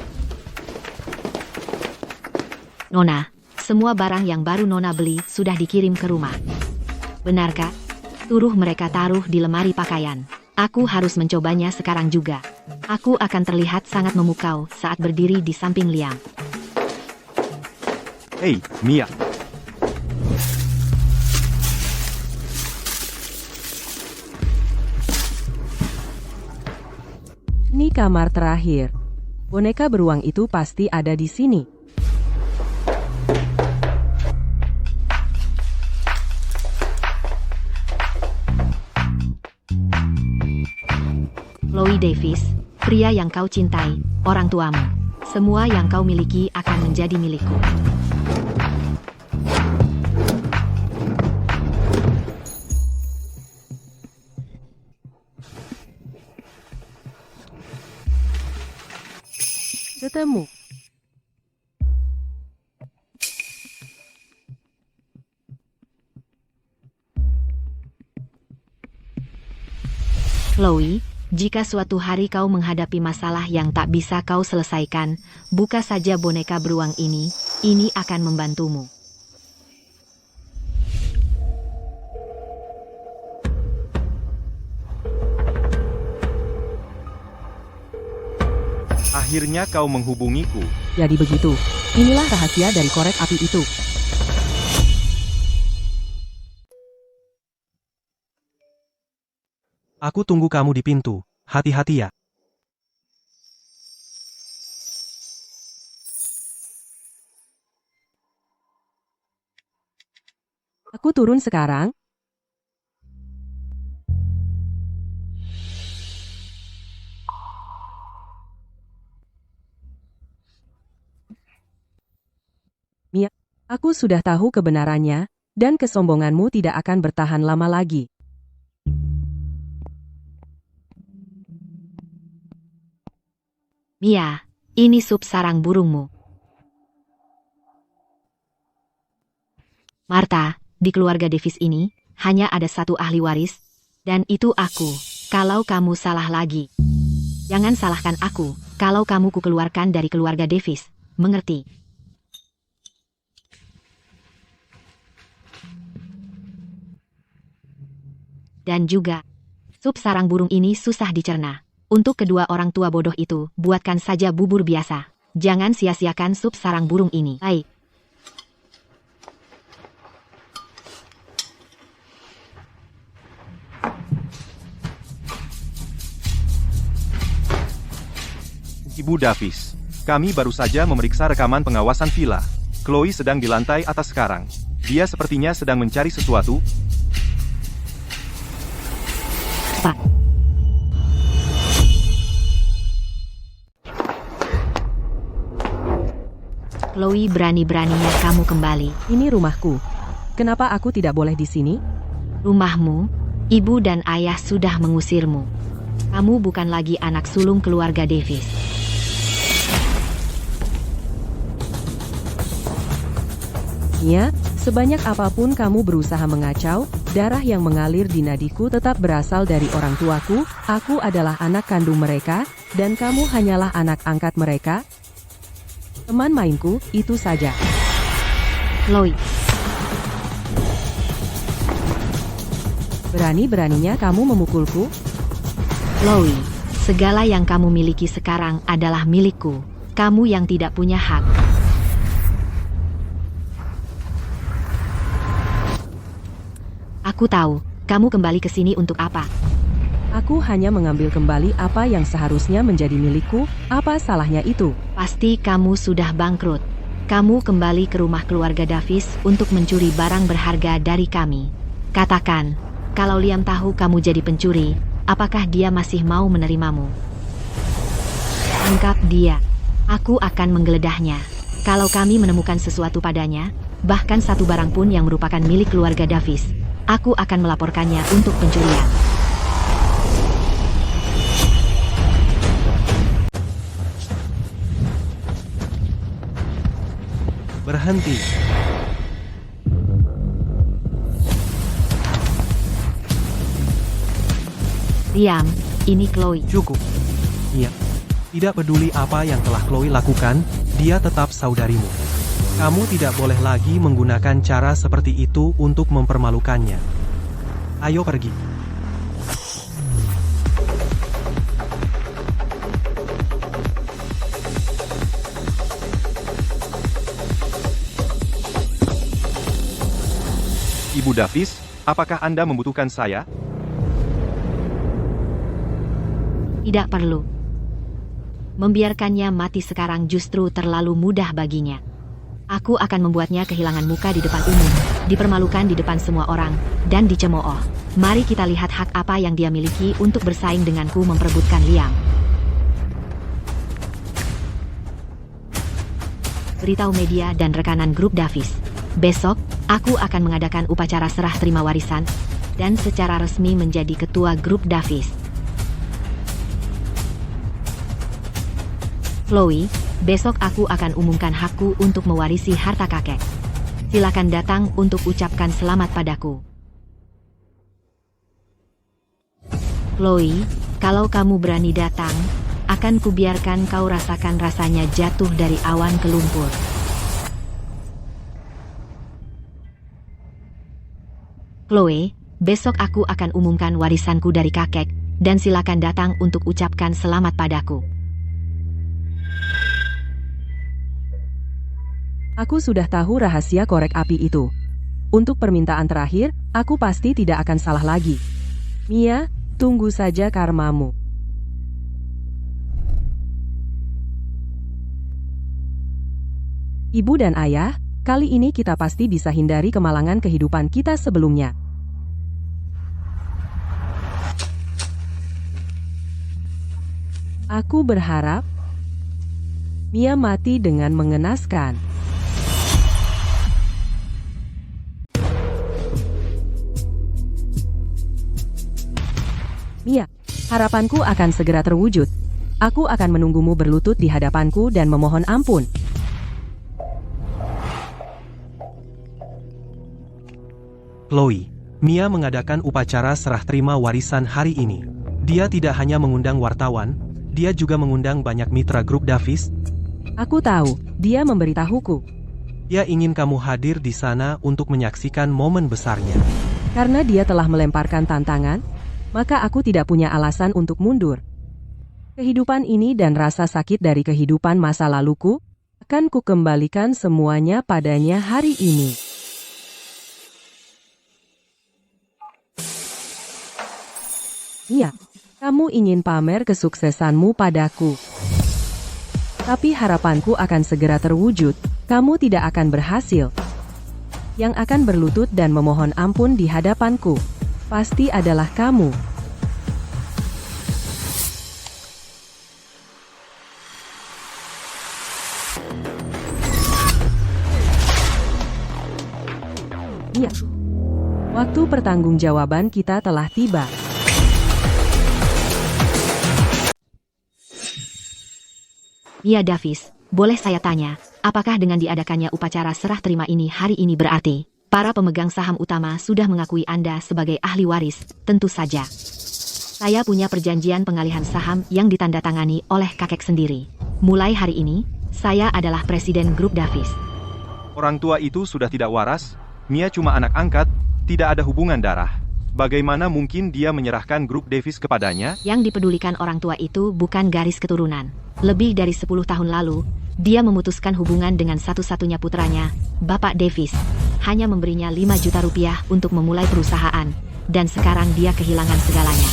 Nona, semua barang yang baru Nona beli sudah dikirim ke rumah. Benarkah? Suruh mereka taruh di lemari pakaian. Aku harus mencobanya sekarang juga. Aku akan terlihat sangat memukau saat berdiri di samping Liam. hei, Mia. Ini kamar terakhir. Boneka beruang itu pasti ada di sini. Chloe Davis, pria yang kau cintai, orang tuamu. Semua yang kau miliki akan menjadi milikku. Ketemu. Chloe, jika suatu hari kau menghadapi masalah yang tak bisa kau selesaikan, buka saja boneka beruang ini akan membantumu. Akhirnya kau menghubungiku. Jadi begitu. Inilah rahasia dari korek api itu. Aku tunggu kamu di pintu. Hati-hati ya. Aku turun sekarang. Mia, aku sudah tahu kebenarannya, dan kesombonganmu tidak akan bertahan lama lagi. Mia, ini sup sarang burungmu. Martha, di keluarga Davis ini, hanya ada satu ahli waris, dan itu aku. Kalau kamu salah lagi, jangan salahkan aku, kalau kamu kukeluarkan dari keluarga Davis, mengerti? Dan juga, sup sarang burung ini susah dicerna. Untuk kedua orang tua bodoh itu, buatkan saja bubur biasa. Jangan sia-siakan sup sarang burung ini. Baik. Ibu Davis, kami baru saja memeriksa rekaman pengawasan villa. Chloe sedang di lantai atas sekarang. Dia sepertinya sedang mencari sesuatu. Pak. Chloe, berani-beraninya kamu kembali. Ini rumahku. Kenapa aku tidak boleh di sini? Rumahmu, ibu dan ayah sudah mengusirmu. Kamu bukan lagi anak sulung keluarga Davis. Mia, sebanyak apapun kamu berusaha mengacau, darah yang mengalir di nadiku tetap berasal dari orang tuaku, aku adalah anak kandung mereka, dan kamu hanyalah anak angkat mereka. Teman mainku, itu saja. Chloe, Berani-beraninya kamu memukulku? Chloe, segala yang kamu miliki sekarang adalah milikku. Kamu yang tidak punya hak. Aku tahu, kamu kembali ke sini untuk apa? Aku hanya mengambil kembali apa yang seharusnya menjadi milikku, apa salahnya itu? Pasti kamu sudah bangkrut. Kamu kembali ke rumah keluarga Davis untuk mencuri barang berharga dari kami. Katakan, kalau Liam tahu kamu jadi pencuri, apakah dia masih mau menerimamu? Tangkap dia. Aku akan menggeledahnya. Kalau kami menemukan sesuatu padanya, bahkan satu barang pun yang merupakan milik keluarga Davis, aku akan melaporkannya untuk pencurian. Berhenti. Liam, ini Chloe. Cukup. Iya. Tidak peduli apa yang telah Chloe lakukan, dia tetap saudarimu. Kamu tidak boleh lagi menggunakan cara seperti itu untuk mempermalukannya. Ayo pergi. Ibu Davis, apakah Anda membutuhkan saya? Tidak perlu. Membiarkannya mati sekarang justru terlalu mudah baginya. Aku akan membuatnya kehilangan muka di depan umum, dipermalukan di depan semua orang, dan dicemooh. Mari kita lihat hak apa yang dia miliki untuk bersaing denganku memperebutkan Liam. Beritahu media dan rekanan grup Davis. Besok, aku akan mengadakan upacara serah terima warisan, dan secara resmi menjadi ketua grup Davis. Chloe, besok aku akan umumkan hakku untuk mewarisi harta kakek. Silakan datang untuk ucapkan selamat padaku. Chloe, kalau kamu berani datang, akan kubiarkan kau rasakan rasanya jatuh dari awan ke lumpur. Chloe, besok aku akan umumkan warisanku dari kakek, dan silakan datang untuk ucapkan selamat padaku. Aku sudah tahu rahasia korek api itu. Untuk permintaan terakhir, aku pasti tidak akan salah lagi. Mia, tunggu saja karmamu. Ibu dan ayah, kali ini kita pasti bisa hindari kemalangan kehidupan kita sebelumnya. Aku berharap Mia mati dengan mengenaskan. Mia, harapanku akan segera terwujud. Aku akan menunggumu berlutut di hadapanku dan memohon ampun. Chloe, Mia mengadakan upacara serah terima warisan hari ini. Dia tidak hanya mengundang wartawan, dia juga mengundang banyak mitra grup Davis. Aku tahu, dia memberitahuku. Dia ingin kamu hadir di sana untuk menyaksikan momen besarnya. Karena dia telah melemparkan tantangan, maka aku tidak punya alasan untuk mundur. Kehidupan ini dan rasa sakit dari kehidupan masa laluku, akan kukembalikan semuanya padanya hari ini. Iya, kamu ingin pamer kesuksesanmu padaku. Tapi harapanku akan segera terwujud, kamu tidak akan berhasil. Yang akan berlutut dan memohon ampun di hadapanku pasti adalah kamu. Ya, waktu pertanggungjawaban kita telah tiba. Mia Davis, boleh saya tanya, apakah dengan diadakannya upacara serah terima ini hari ini berarti para pemegang saham utama sudah mengakui Anda sebagai ahli waris? Tentu saja. Saya punya perjanjian pengalihan saham yang ditandatangani oleh kakek sendiri. Mulai hari ini, saya adalah presiden grup Davis. Orang tua itu sudah tidak waras, Mia cuma anak angkat, tidak ada hubungan darah. Bagaimana mungkin dia menyerahkan grup Davis kepadanya? Yang dipedulikan orang tua itu bukan garis keturunan. Lebih dari 10 tahun lalu, dia memutuskan hubungan dengan satu-satunya putranya, Bapak Davis. Hanya memberinya 5 juta rupiah untuk memulai perusahaan, dan sekarang dia kehilangan segalanya.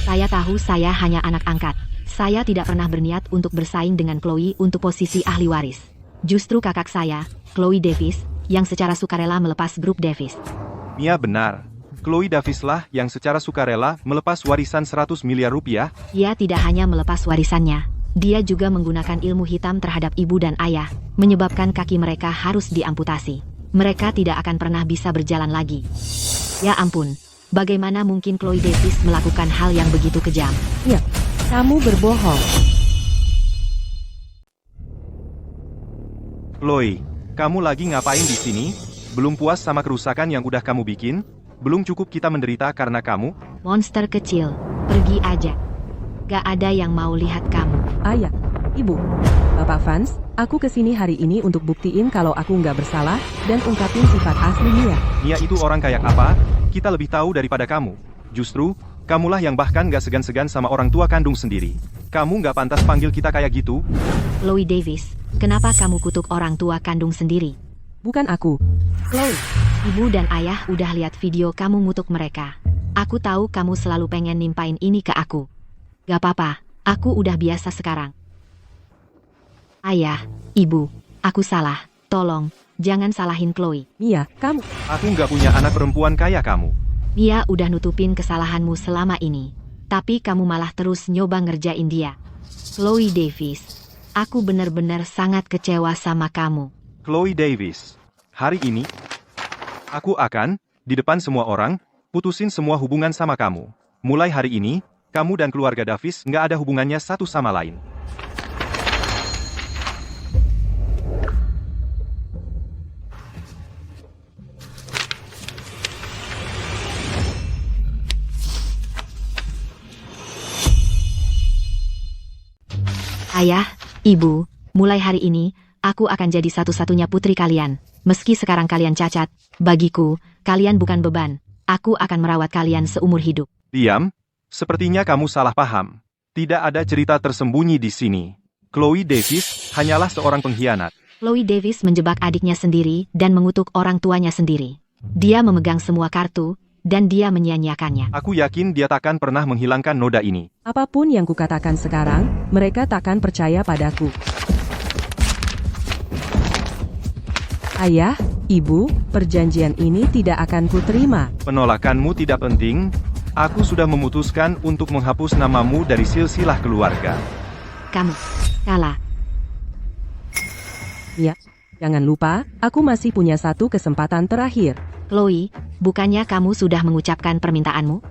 Saya tahu saya hanya anak angkat. Saya tidak pernah berniat untuk bersaing dengan Chloe untuk posisi ahli waris. Justru kakak saya, Chloe Davis, yang secara sukarela melepas grup Davis. Mia benar. Chloe Davis lah yang secara sukarela melepas warisan 100 miliar rupiah. Ia tidak hanya melepas warisannya, dia juga menggunakan ilmu hitam terhadap ibu dan ayah, menyebabkan kaki mereka harus diamputasi. Mereka tidak akan pernah bisa berjalan lagi. Ya ampun, bagaimana mungkin Chloe Davis melakukan hal yang begitu kejam? Ya, kamu berbohong. Chloe, kamu lagi ngapain di sini? Belum puas sama kerusakan yang udah kamu bikin? Belum cukup kita menderita karena kamu? Monster kecil, pergi aja. Gak ada yang mau lihat kamu. Ayah, Ibu, Bapak Vance, aku kesini hari ini untuk buktiin kalau aku nggak bersalah dan ungkapin sifat asli Mia. Mia itu orang kayak apa? Kita lebih tahu daripada kamu. Justru, kamulah yang bahkan gak segan-segan sama orang tua kandung sendiri. Kamu gak pantas panggil kita kayak gitu. Chloe Davis, kenapa kamu kutuk orang tua kandung sendiri? Bukan aku. Chloe, Ibu dan ayah udah lihat video kamu ngutuk mereka. Aku tahu kamu selalu pengen nimpain ini ke aku. Gak apa-apa, aku udah biasa sekarang. Ayah, ibu, aku salah. Tolong, jangan salahin Chloe. Mia, kamu. Aku gak punya anak perempuan kayak kamu. Mia udah nutupin kesalahanmu selama ini. Tapi kamu malah terus nyoba ngerjain dia. Chloe Davis, aku bener-bener sangat kecewa sama kamu. Chloe Davis, hari ini, aku akan, di depan semua orang, putusin semua hubungan sama kamu. Mulai hari ini, kamu dan keluarga Davis nggak ada hubungannya satu sama lain. Ayah, ibu, mulai hari ini, aku akan jadi satu-satunya putri kalian. Meski sekarang kalian cacat, bagiku, kalian bukan beban. Aku akan merawat kalian seumur hidup. Diam, sepertinya kamu salah paham. Tidak ada cerita tersembunyi di sini. Chloe Davis hanyalah seorang pengkhianat. Chloe Davis menjebak adiknya sendiri dan mengutuk orang tuanya sendiri. Dia memegang semua kartu, dan dia menyia-nyiakannya. Aku yakin dia takkan pernah menghilangkan noda ini. Apapun yang kukatakan sekarang, mereka takkan percaya padaku. Ayah, Ibu, perjanjian ini tidak akan kuterima. Penolakanmu tidak penting. Aku sudah memutuskan untuk menghapus namamu dari silsilah keluarga. Kamu kalah. Ya, jangan lupa, aku masih punya satu kesempatan terakhir. Chloe, bukannya kamu sudah mengucapkan permintaanmu?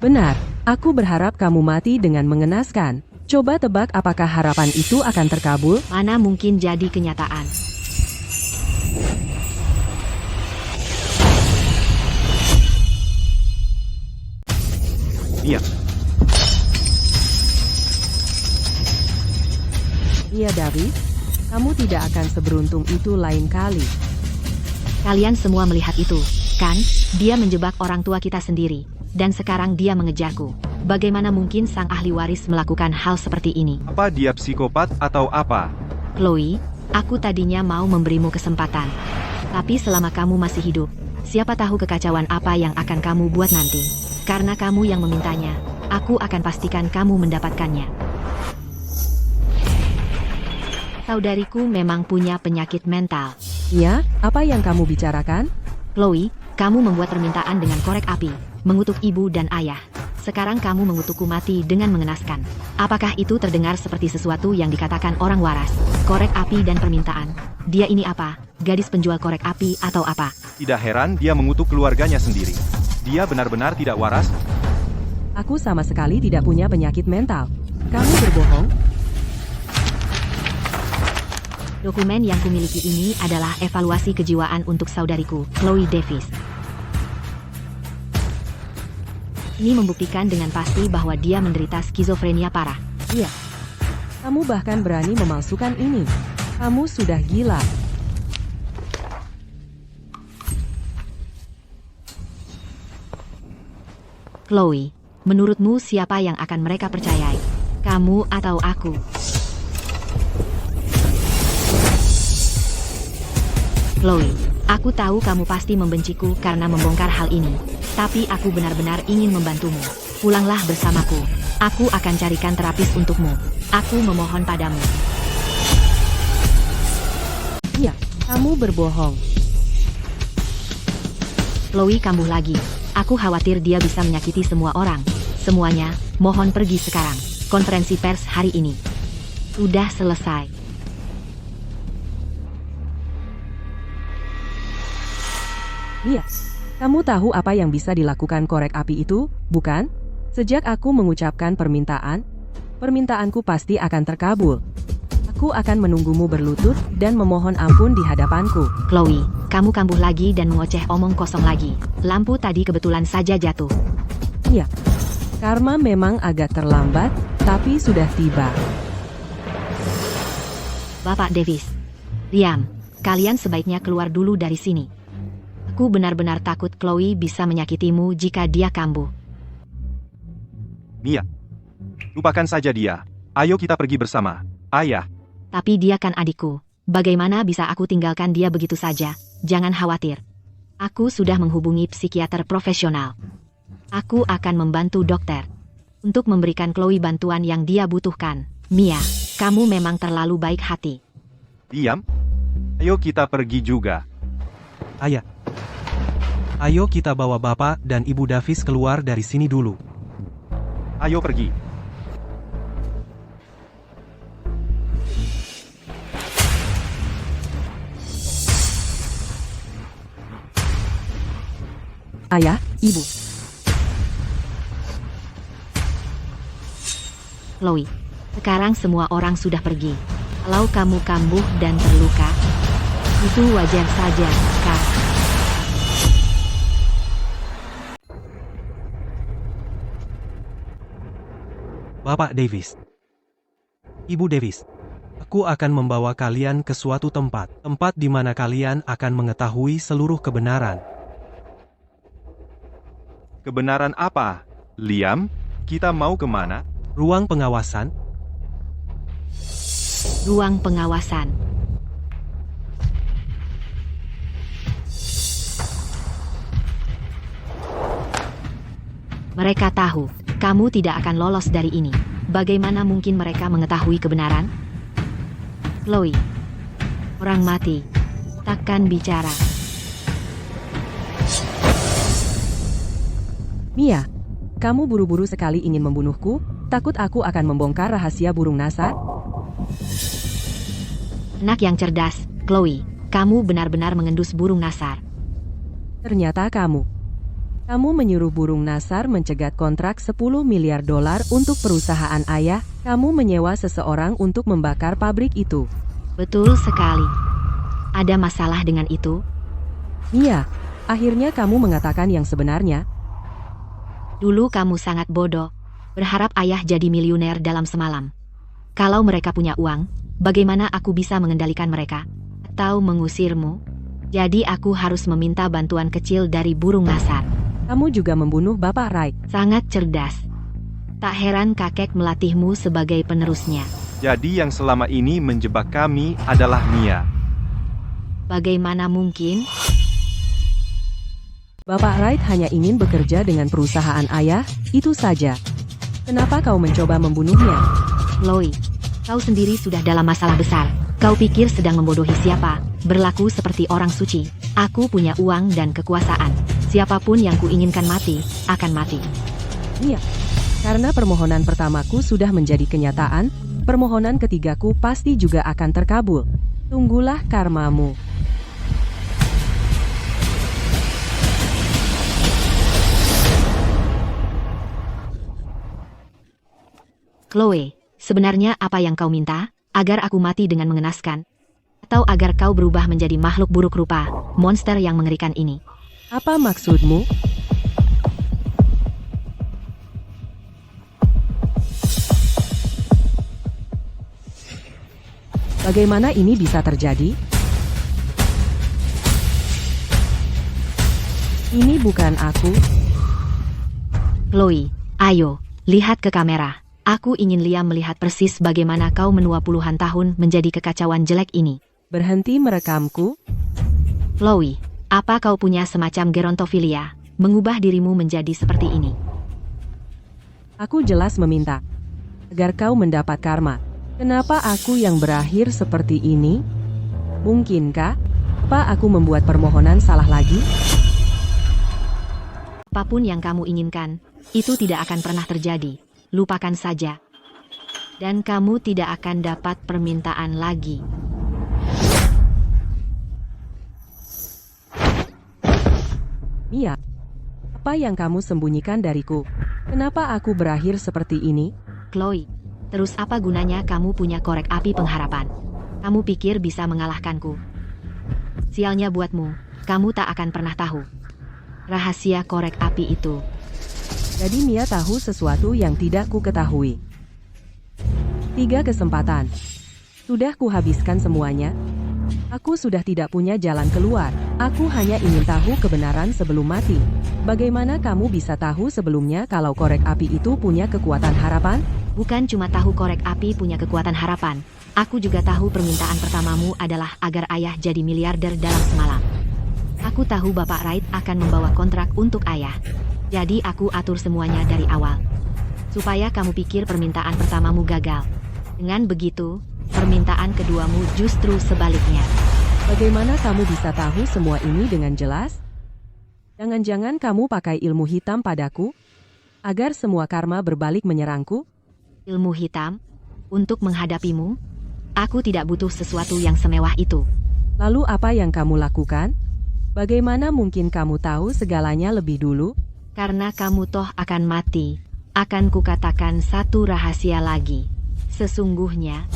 Benar, aku berharap kamu mati dengan mengenaskan. Coba tebak apakah harapan itu akan terkabul? Mana mungkin jadi kenyataan. Iya. Iya, Davis. Kamu tidak akan seberuntung itu lain kali. Kalian semua melihat itu, kan? Dia menjebak orang tua kita sendiri, dan sekarang dia mengejarku. Bagaimana mungkin sang ahli waris melakukan hal seperti ini? Apa dia psikopat atau apa? Chloe, aku tadinya mau memberimu kesempatan. Tapi selama kamu masih hidup, siapa tahu kekacauan apa yang akan kamu buat nanti. Karena kamu yang memintanya, aku akan pastikan kamu mendapatkannya. Saudariku memang punya penyakit mental. Ya, apa yang kamu bicarakan? Chloe, kamu membuat permintaan dengan korek api, mengutuk ibu dan ayah. Sekarang kamu mengutukku mati dengan mengenaskan. Apakah itu terdengar seperti sesuatu yang dikatakan orang waras? Korek api dan permintaan. Dia ini apa? Gadis penjual korek api atau apa? Tidak heran dia mengutuk keluarganya sendiri. Dia benar-benar tidak waras. Aku sama sekali tidak punya penyakit mental. Kamu berbohong? Dokumen yang kumiliki ini adalah evaluasi kejiwaan untuk saudariku, Chloe Davis. Ini membuktikan dengan pasti bahwa dia menderita skizofrenia parah. Iya. Kamu bahkan berani memalsukan ini. Kamu sudah gila. Chloe, menurutmu siapa yang akan mereka percayai? Kamu atau aku? Chloe, aku tahu kamu pasti membenciku karena membongkar hal ini. Tapi aku benar-benar ingin membantumu. Pulanglah bersamaku. Aku akan carikan terapis untukmu. Aku memohon padamu. Iya, kamu berbohong. Chloe kambuh lagi. Aku khawatir dia bisa menyakiti semua orang. Semuanya, mohon pergi sekarang. Konferensi pers hari ini sudah selesai. Mia, kamu tahu apa yang bisa dilakukan korek api itu, bukan? Sejak aku mengucapkan permintaanku pasti akan terkabul. Aku akan menunggumu berlutut dan memohon ampun di hadapanku. Chloe, kamu kambuh lagi dan mengoceh omong kosong lagi. Lampu tadi kebetulan saja jatuh. Iya, karma memang agak terlambat, tapi sudah tiba. Bapak Davis, diam. Kalian sebaiknya keluar dulu dari sini. Aku benar-benar takut Chloe bisa menyakitimu jika dia kambuh. Mia, lupakan saja dia. Ayo kita pergi bersama. Ayah. Tapi dia kan adikku. Bagaimana bisa aku tinggalkan dia begitu saja? Jangan khawatir. Aku sudah menghubungi psikiater profesional. Aku akan membantu dokter untuk memberikan Chloe bantuan yang dia butuhkan. Mia, kamu memang terlalu baik hati. Diam. Ayo kita pergi juga. Ayah. Ayo kita bawa Bapak dan Ibu Davis keluar dari sini dulu. Ayo pergi. Ayah, Ibu. Chloe, sekarang semua orang sudah pergi. Kalau kamu kambuh dan terluka, itu wajar saja, Kak. Bapak Davis. Ibu Davis. Aku akan membawa kalian ke suatu tempat di mana kalian akan mengetahui seluruh kebenaran. Kebenaran apa? Liam, kita mau kemana? Ruang pengawasan. Ruang pengawasan. Mereka tahu, kamu tidak akan lolos dari ini. Bagaimana mungkin mereka mengetahui kebenaran? Chloe, orang mati takkan bicara. Mia, kamu buru-buru sekali ingin membunuhku? Takut aku akan membongkar rahasia burung nasar? Anak yang cerdas, Chloe, kamu benar-benar mengendus burung nasar. Ternyata kamu menyuruh burung nasar mencegat kontrak 10 miliar dolar untuk perusahaan ayah. Kamu menyewa seseorang untuk membakar pabrik itu. Betul sekali. Ada masalah dengan itu? Mia, akhirnya kamu mengatakan yang sebenarnya. Dulu kamu sangat bodoh, berharap ayah jadi miliuner dalam semalam. Kalau mereka punya uang, bagaimana aku bisa mengendalikan mereka? Atau mengusirmu? Jadi aku harus meminta bantuan kecil dari burung nasar. Kamu juga membunuh Bapak Wright. Sangat cerdas. Tak heran kakek melatihmu sebagai penerusnya. Jadi yang selama ini menjebak kami adalah Mia. Bagaimana mungkin? Bapak Wright hanya ingin bekerja dengan perusahaan ayah, itu saja. Kenapa kau mencoba membunuhnya? Chloe, kau sendiri sudah dalam masalah besar. Kau pikir sedang membodohi siapa? Berlaku seperti orang suci. Aku punya uang dan kekuasaan. Siapapun yang kuinginkan mati, akan mati. Iya, karena permohonan pertamaku sudah menjadi kenyataan, permohonan ketigaku pasti juga akan terkabul. Tunggulah karmamu. Chloe, sebenarnya apa yang kau minta? Agar aku mati dengan mengenaskan? Atau agar kau berubah menjadi makhluk buruk rupa, monster yang mengerikan ini? Apa maksudmu? Bagaimana ini bisa terjadi? Ini bukan aku. Chloe, ayo, lihat ke kamera. Aku ingin Liam melihat persis bagaimana kau menua puluhan tahun menjadi kekacauan jelek ini. Berhenti merekamku? Chloe, apa kau punya semacam gerontofilia, mengubah dirimu menjadi seperti ini? Aku jelas meminta agar kau mendapat karma. Kenapa aku yang berakhir seperti ini? Mungkinkah? Apa aku membuat permohonan salah lagi? Apapun yang kamu inginkan, itu tidak akan pernah terjadi. Lupakan saja. Dan kamu tidak akan dapat permintaan lagi. Mia, apa yang kamu sembunyikan dariku? Kenapa aku berakhir seperti ini? Chloe, terus apa gunanya kamu punya korek api pengharapan? Kamu pikir bisa mengalahkanku? Sialnya buatmu, kamu tak akan pernah tahu rahasia korek api itu. Jadi Mia tahu sesuatu yang tidak ku ketahui. 3 kesempatan. Sudah kuhabiskan semuanya. Aku sudah tidak punya jalan keluar. Aku hanya ingin tahu kebenaran sebelum mati. Bagaimana kamu bisa tahu sebelumnya kalau korek api itu punya kekuatan harapan? Bukan cuma tahu korek api punya kekuatan harapan. Aku juga tahu permintaan pertamamu adalah agar ayah jadi miliarder dalam semalam. Aku tahu Bapak Wright akan membawa kontrak untuk ayah. Jadi aku atur semuanya dari awal. Supaya kamu pikir permintaan pertamamu gagal. Dengan begitu, permintaan keduamu justru sebaliknya. Bagaimana kamu bisa tahu semua ini dengan jelas? Jangan-jangan kamu pakai ilmu hitam padaku? Agar semua karma berbalik menyerangku? Ilmu hitam? Untuk menghadapimu? Aku tidak butuh sesuatu yang semewah itu. Lalu apa yang kamu lakukan? Bagaimana mungkin kamu tahu segalanya lebih dulu? Karena kamu toh akan mati. Akan kukatakan satu rahasia lagi. Sesungguhnya,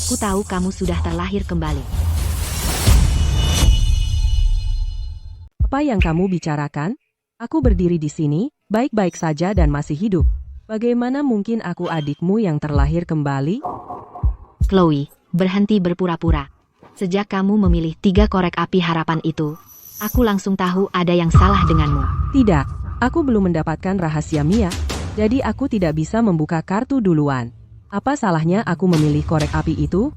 ku tahu kamu sudah terlahir kembali. Apa yang kamu bicarakan? Aku berdiri di sini, baik-baik saja dan masih hidup. Bagaimana mungkin aku adikmu yang terlahir kembali? Chloe, berhenti berpura-pura. Sejak kamu memilih 3 korek api harapan itu, aku langsung tahu ada yang salah denganmu. Tidak, aku belum mendapatkan rahasia Mia, jadi aku tidak bisa membuka kartu duluan. Apa salahnya aku memilih korek api itu?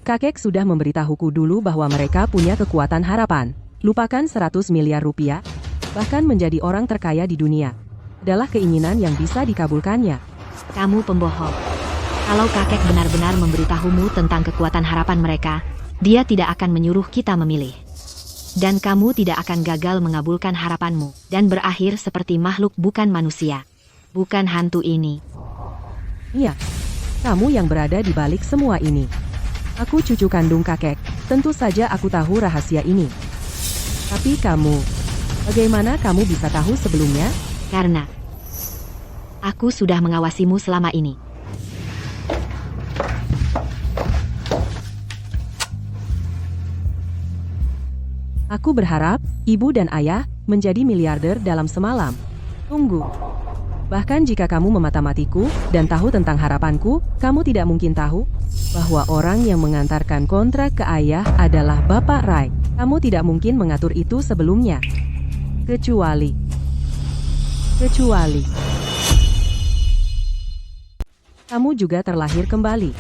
Kakek sudah memberitahuku dulu bahwa mereka punya kekuatan harapan. Lupakan 100 miliar rupiah, bahkan menjadi orang terkaya di dunia. Adalah keinginan yang bisa dikabulkannya. Kamu pembohong. Kalau kakek benar-benar memberitahumu tentang kekuatan harapan mereka, dia tidak akan menyuruh kita memilih. Dan kamu tidak akan gagal mengabulkan harapanmu dan berakhir seperti makhluk bukan manusia. Bukan hantu ini. Iya, kamu yang berada di balik semua ini. Aku cucu kandung kakek, tentu saja aku tahu rahasia ini. Tapi kamu, bagaimana kamu bisa tahu sebelumnya? Karena aku sudah mengawasimu selama ini. Aku berharap ibu dan ayah menjadi miliarder dalam semalam. Tunggu. Bahkan jika kamu memata-matiku dan tahu tentang harapanku, kamu tidak mungkin tahu bahwa orang yang mengantarkan kontrak ke ayah adalah Bapak Wright. Kamu tidak mungkin mengatur itu sebelumnya. Kecuali kamu juga terlahir kembali.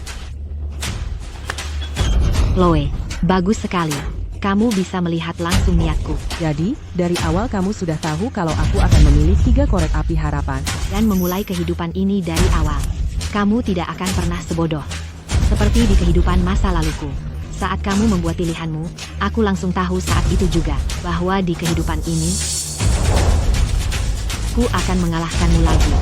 Chloe, bagus sekali. Kamu bisa melihat langsung niatku. Jadi, dari awal kamu sudah tahu kalau aku akan memilih 3 korek api harapan. Dan memulai kehidupan ini dari awal. Kamu tidak akan pernah sebodoh. Seperti di kehidupan masa laluku. Saat kamu membuat pilihanmu, aku langsung tahu saat itu juga bahwa di kehidupan ini, ku akan mengalahkanmu lagi.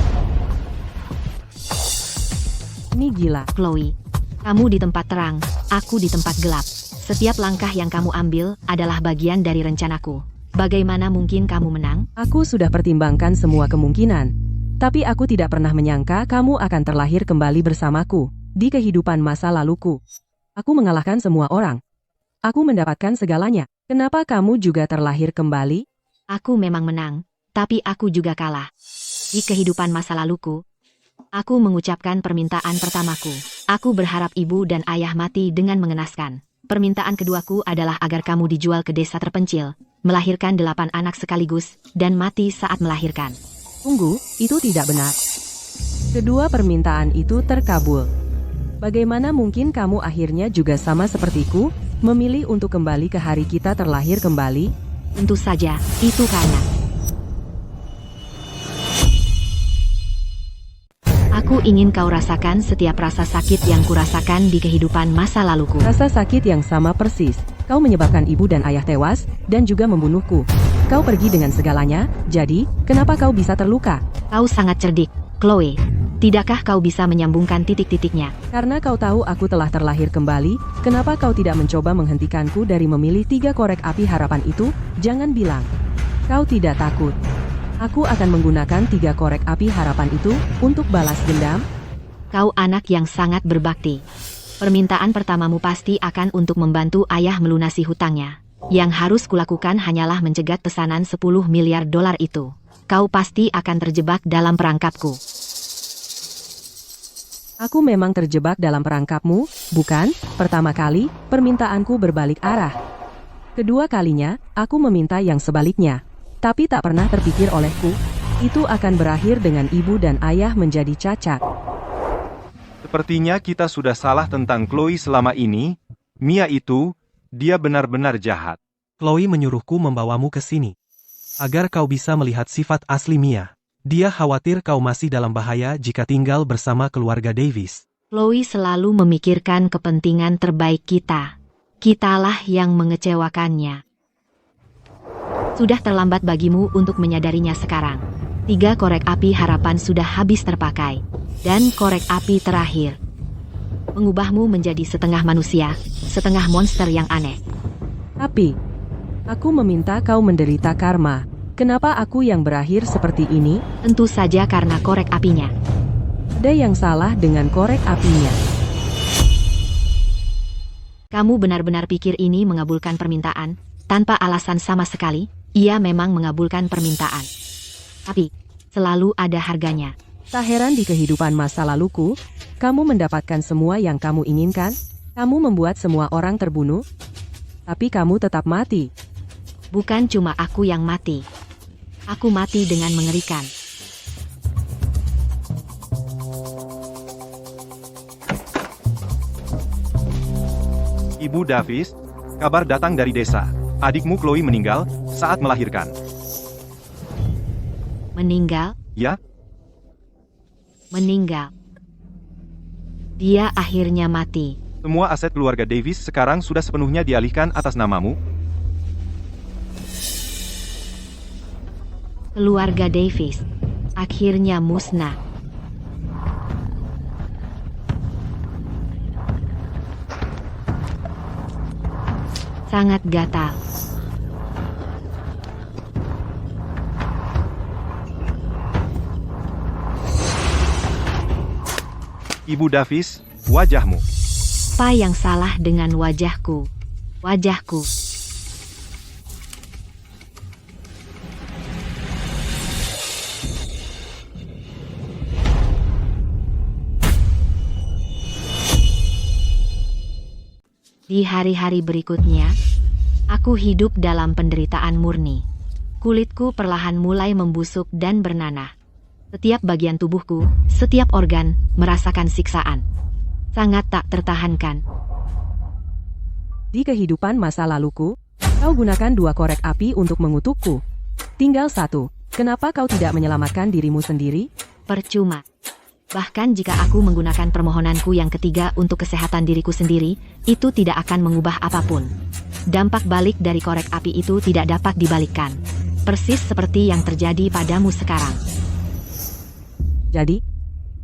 Ini gila. Chloe, kamu di tempat terang, aku di tempat gelap. Setiap langkah yang kamu ambil adalah bagian dari rencanaku. Bagaimana mungkin kamu menang? Aku sudah pertimbangkan semua kemungkinan. Tapi aku tidak pernah menyangka kamu akan terlahir kembali bersamaku di kehidupan masa laluku. Aku mengalahkan semua orang. Aku mendapatkan segalanya. Kenapa kamu juga terlahir kembali? Aku memang menang, tapi aku juga kalah. Di kehidupan masa laluku, aku mengucapkan permintaan pertamaku. Aku berharap ibu dan ayah mati dengan mengenaskan. Permintaan keduaku adalah agar kamu dijual ke desa terpencil, melahirkan 8 anak sekaligus, dan mati saat melahirkan. Tunggu, itu tidak benar. Kedua permintaan itu terkabul. Bagaimana mungkin kamu akhirnya juga sama sepertiku, memilih untuk kembali ke hari kita terlahir kembali? Tentu saja, itu karena aku ingin kau rasakan setiap rasa sakit yang kurasakan di kehidupan masa laluku. Rasa sakit yang sama persis. Kau menyebabkan ibu dan ayah tewas, dan juga membunuhku. Kau pergi dengan segalanya, jadi, kenapa kau bisa terluka? Kau sangat cerdik, Chloe. Tidakkah kau bisa menyambungkan titik-titiknya? Karena kau tahu aku telah terlahir kembali, kenapa kau tidak mencoba menghentikanku dari memilih 3 korek api harapan itu? Jangan bilang. Kau tidak takut. Aku akan menggunakan 3 korek api harapan itu, untuk balas dendam. Kau anak yang sangat berbakti. Permintaan pertamamu pasti akan untuk membantu ayah melunasi hutangnya. Yang harus kulakukan hanyalah mencegat pesanan 10 miliar dolar itu. Kau pasti akan terjebak dalam perangkapku. Aku memang terjebak dalam perangkapmu, bukan? Pertama kali, permintaanku berbalik arah. Kedua kalinya, aku meminta yang sebaliknya. Tapi tak pernah terpikir olehku, itu akan berakhir dengan ibu dan ayah menjadi cacat. Sepertinya kita sudah salah tentang Chloe selama ini. Mia itu, dia benar-benar jahat. Chloe menyuruhku membawamu ke sini. Agar kau bisa melihat sifat asli Mia. Dia khawatir kau masih dalam bahaya jika tinggal bersama keluarga Davis. Chloe selalu memikirkan kepentingan terbaik kita. Kitalah yang mengecewakannya. Sudah terlambat bagimu untuk menyadarinya sekarang. 3 korek api harapan sudah habis terpakai. Dan korek api terakhir mengubahmu menjadi setengah manusia, setengah monster yang aneh. Tapi, aku meminta kau menderita karma. Kenapa aku yang berakhir seperti ini? Tentu saja karena korek apinya. Ada yang salah dengan korek apinya. Kamu benar-benar pikir ini mengabulkan permintaan, tanpa alasan sama sekali? Ia memang mengabulkan permintaan. Tapi, selalu ada harganya. Tak heran di kehidupan masa laluku, kamu mendapatkan semua yang kamu inginkan, kamu membuat semua orang terbunuh, tapi kamu tetap mati. Bukan cuma aku yang mati. Aku mati dengan mengerikan. Ibu Davis, kabar datang dari desa. Adikmu Chloe meninggal saat melahirkan. Meninggal? Ya? Meninggal. Dia akhirnya mati. Semua aset keluarga Davis sekarang sudah sepenuhnya dialihkan atas namamu. Keluarga Davis akhirnya musnah. Sangat gatal. Ibu Davis, wajahmu. Apa yang salah dengan wajahku? Wajahku. Di hari-hari berikutnya, aku hidup dalam penderitaan murni. Kulitku perlahan mulai membusuk dan bernanah. Setiap bagian tubuhku, setiap organ, merasakan siksaan. Sangat tak tertahankan. Di kehidupan masa laluku, kau gunakan 2 korek api untuk mengutukku. Tinggal 1. Kenapa kau tidak menyelamatkan dirimu sendiri? Percuma. Bahkan jika aku menggunakan permohonanku yang ketiga untuk kesehatan diriku sendiri, itu tidak akan mengubah apapun. Dampak balik dari korek api itu tidak dapat dibalikkan. Persis seperti yang terjadi padamu sekarang. Jadi,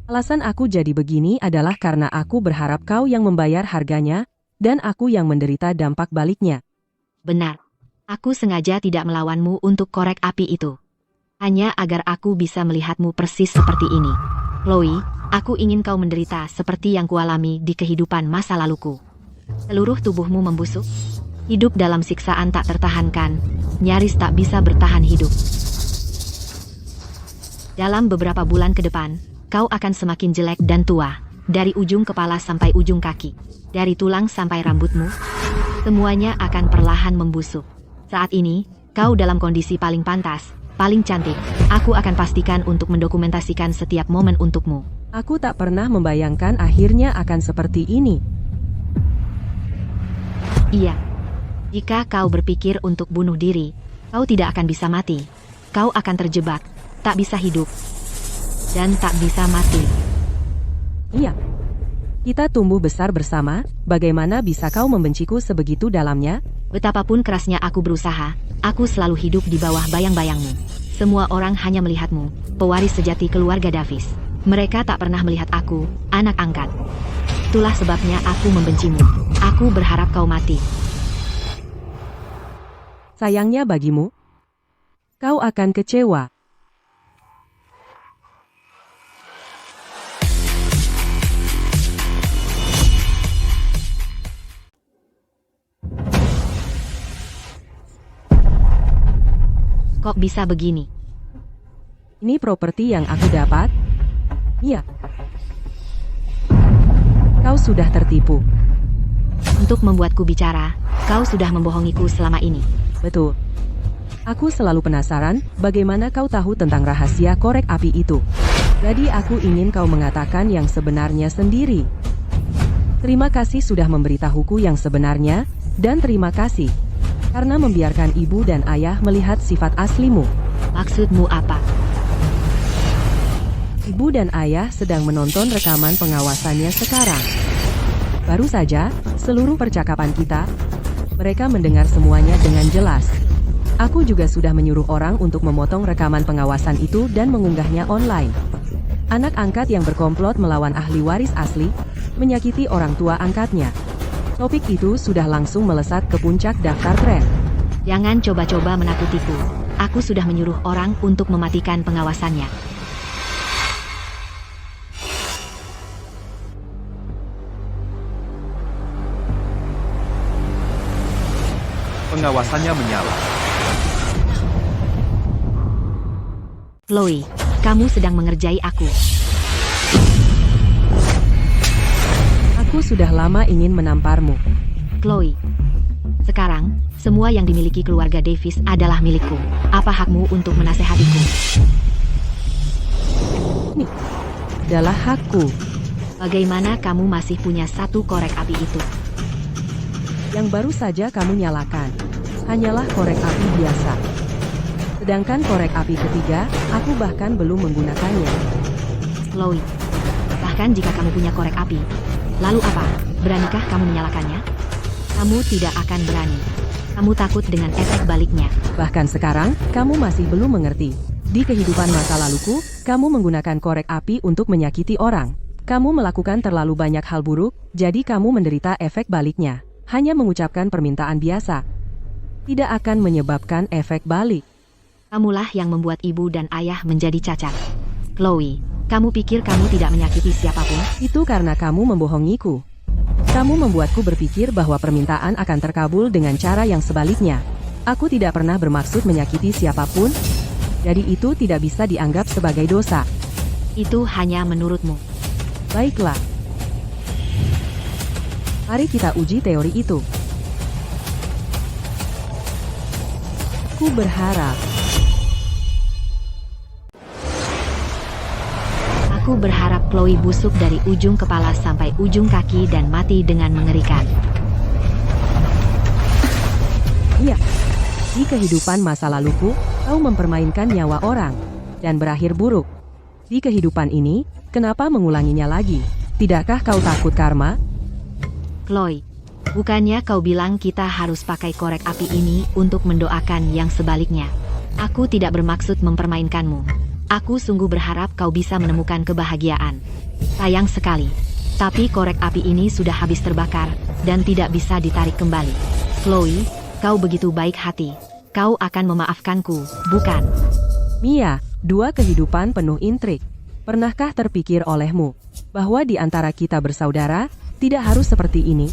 alasan aku jadi begini adalah karena aku berharap kau yang membayar harganya, dan aku yang menderita dampak baliknya. Benar. Aku sengaja tidak melawanmu untuk korek api itu. Hanya agar aku bisa melihatmu persis seperti ini. Chloe, aku ingin kau menderita seperti yang kualami di kehidupan masa laluku. Seluruh tubuhmu membusuk, hidup dalam siksaan tak tertahankan, nyaris tak bisa bertahan hidup. Dalam beberapa bulan ke depan, kau akan semakin jelek dan tua, dari ujung kepala sampai ujung kaki, dari tulang sampai rambutmu, semuanya akan perlahan membusuk. Saat ini, kau dalam kondisi paling pantas, paling cantik. Aku akan pastikan untuk mendokumentasikan setiap momen untukmu. Aku tak pernah membayangkan akhirnya akan seperti ini. Iya. Jika kau berpikir untuk bunuh diri, kau tidak akan bisa mati. Kau akan terjebak, tak bisa hidup, dan tak bisa mati. Iya. Kita tumbuh besar bersama, bagaimana bisa kau membenciku sebegitu dalamnya? Betapapun kerasnya aku berusaha, aku selalu hidup di bawah bayang-bayangmu. Semua orang hanya melihatmu, pewaris sejati keluarga Davis. Mereka tak pernah melihat aku, anak angkat. Itulah sebabnya aku membencimu. Aku berharap kau mati. Sayangnya bagimu, kau akan kecewa. Kok bisa begini? Ini properti yang aku dapat? Iya. Kau sudah tertipu. Untuk membuatku bicara, kau sudah membohongiku selama ini. Betul. Aku selalu penasaran, bagaimana kau tahu tentang rahasia korek api itu. Jadi aku ingin kau mengatakan yang sebenarnya sendiri. Terima kasih sudah memberitahuku yang sebenarnya, dan terima kasih karena membiarkan ibu dan ayah melihat sifat aslimu. Maksudmu apa? Ibu dan ayah sedang menonton rekaman pengawasannya sekarang. Baru saja, seluruh percakapan kita, mereka mendengar semuanya dengan jelas. Aku juga sudah menyuruh orang untuk memotong rekaman pengawasan itu dan mengunggahnya online. Anak angkat yang berkomplot melawan ahli waris asli, menyakiti orang tua angkatnya. Topik itu sudah langsung melesat ke puncak daftar tren. Jangan coba-coba menakutiku. Aku sudah menyuruh orang untuk mematikan pengawasannya. Pengawasannya menyala. Chloe, kamu sedang mengerjai aku. Aku sudah lama ingin menamparmu. Chloe, sekarang, semua yang dimiliki keluarga Davis adalah milikku. Apa hakmu untuk menasehatiku? Ini adalah hakku. Bagaimana kamu masih punya satu korek api itu? Yang baru saja kamu nyalakan hanyalah korek api biasa. Sedangkan korek api ketiga, aku bahkan belum menggunakannya. Chloe, bahkan jika kamu punya korek api, lalu apa? Beranikah kamu menyalakannya? Kamu tidak akan berani. Kamu takut dengan efek baliknya. Bahkan sekarang, kamu masih belum mengerti. Di kehidupan masa laluku, kamu menggunakan korek api untuk menyakiti orang. Kamu melakukan terlalu banyak hal buruk, jadi kamu menderita efek baliknya. Hanya mengucapkan permintaan biasa tidak akan menyebabkan efek balik. Kamulah yang membuat ibu dan ayah menjadi cacat. Chloe, kamu pikir kamu tidak menyakiti siapapun? Itu karena kamu membohongiku. Kamu membuatku berpikir bahwa permintaan akan terkabul dengan cara yang sebaliknya. Aku tidak pernah bermaksud menyakiti siapapun, jadi itu tidak bisa dianggap sebagai dosa. Itu hanya menurutmu. Baiklah. Mari kita uji teori itu. Ku berharap. Aku berharap Chloe busuk dari ujung kepala sampai ujung kaki dan mati dengan mengerikan. Iya. Di kehidupan masa laluku, kau mempermainkan nyawa orang dan berakhir buruk. Di kehidupan ini, kenapa mengulanginya lagi? Tidakkah kau takut karma? Chloe, bukannya kau bilang kita harus pakai korek api ini untuk mendoakan yang sebaliknya? Aku tidak bermaksud mempermainkanmu. Aku sungguh berharap kau bisa menemukan kebahagiaan. Sayang sekali. Tapi korek api ini sudah habis terbakar, dan tidak bisa ditarik kembali. Chloe, kau begitu baik hati. Kau akan memaafkanku, bukan? Mia, dua kehidupan penuh intrik. Pernahkah terpikir olehmu bahwa di antara kita bersaudara, tidak harus seperti ini?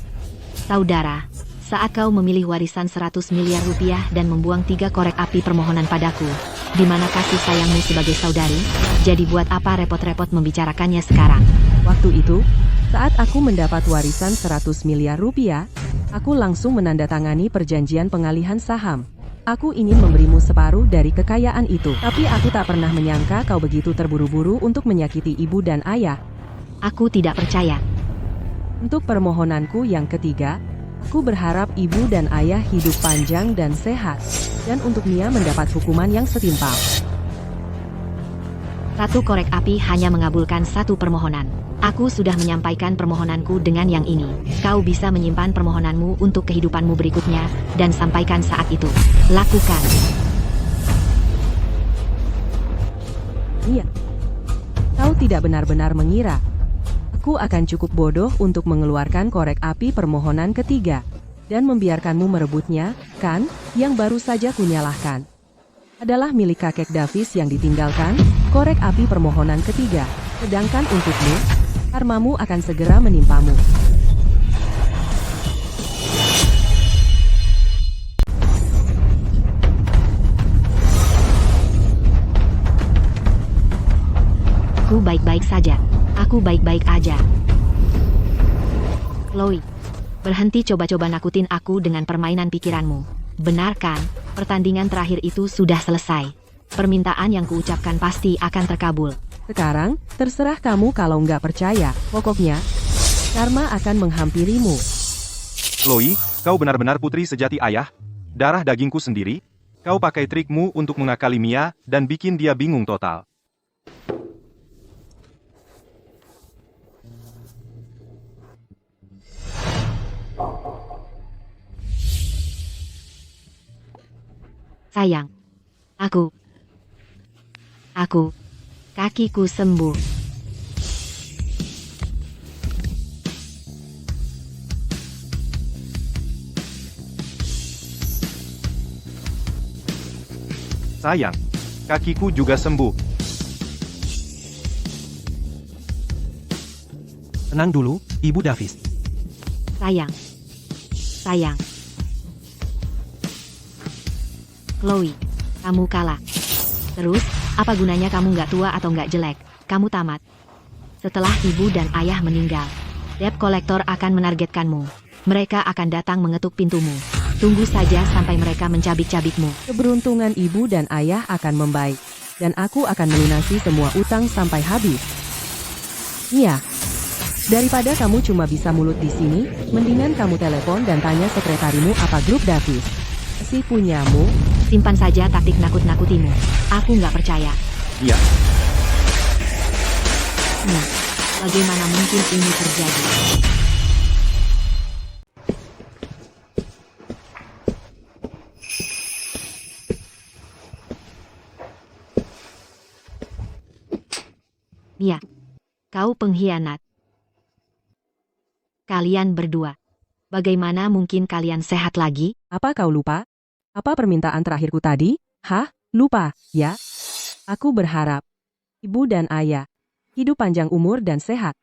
Saudara, saat kau memilih warisan 100 miliar rupiah dan membuang 3 korek api permohonan padaku, di mana kasih sayangmu sebagai saudari? Jadi buat apa repot-repot membicarakannya sekarang? Waktu itu, saat aku mendapat warisan 100 miliar rupiah, aku langsung menandatangani perjanjian pengalihan saham. Aku ingin memberimu separuh dari kekayaan itu. Tapi aku tak pernah menyangka kau begitu terburu-buru untuk menyakiti ibu dan ayah. Aku tidak percaya. Untuk permohonanku yang ketiga, aku berharap ibu dan ayah hidup panjang dan sehat. Dan untuk Mia mendapat hukuman yang setimpal. Ratu Korek Api hanya mengabulkan satu permohonan. Aku sudah menyampaikan permohonanku dengan yang ini. Kau bisa menyimpan permohonanmu untuk kehidupanmu berikutnya, dan sampaikan saat itu. Lakukan. Mia, kau tidak benar-benar mengira aku akan cukup bodoh untuk mengeluarkan korek api permohonan ketiga dan membiarkanmu merebutnya, kan? Yang baru saja kunyalahkan adalah milik kakek Davis yang ditinggalkan, korek api permohonan ketiga. Sedangkan untukmu, karmamu akan segera menimpamu. Aku baik-baik saja. Aku baik-baik aja. Chloe, berhenti coba-coba nakutin aku dengan permainan pikiranmu. Benar kan? Pertandingan terakhir itu sudah selesai. Permintaan yang kuucapkan pasti akan terkabul. Sekarang, terserah kamu kalau nggak percaya. Pokoknya, karma akan menghampirimu. Chloe, kau benar-benar putri sejati ayah. Darah dagingku sendiri. Kau pakai trikmu untuk mengakali Mia dan bikin dia bingung total. Sayang, kakiku sembuh. Sayang, kakiku juga sembuh. Tenang dulu, Ibu Davis. Sayang. Chloe, kamu kalah. Terus, apa gunanya kamu nggak tua atau nggak jelek? Kamu tamat. Setelah ibu dan ayah meninggal, debt collector akan menargetkanmu. Mereka akan datang mengetuk pintumu. Tunggu saja sampai mereka mencabik-cabikmu. Keberuntungan ibu dan ayah akan membaik. Dan aku akan melunasi semua utang sampai habis. Mia, daripada kamu cuma bisa mulut di sini, mendingan kamu telepon dan tanya sekretarimu apa grup Davis. Si punyamu. Simpan saja taktik nakut-nakutimu. Aku nggak percaya. Iya. Bagaimana mungkin ini terjadi? Mia, kau pengkhianat. Kalian berdua. Bagaimana mungkin kalian sehat lagi? Apa kau lupa? Apa permintaan terakhirku tadi? Hah? Lupa, ya? Aku berharap ibu dan ayah hidup panjang umur dan sehat.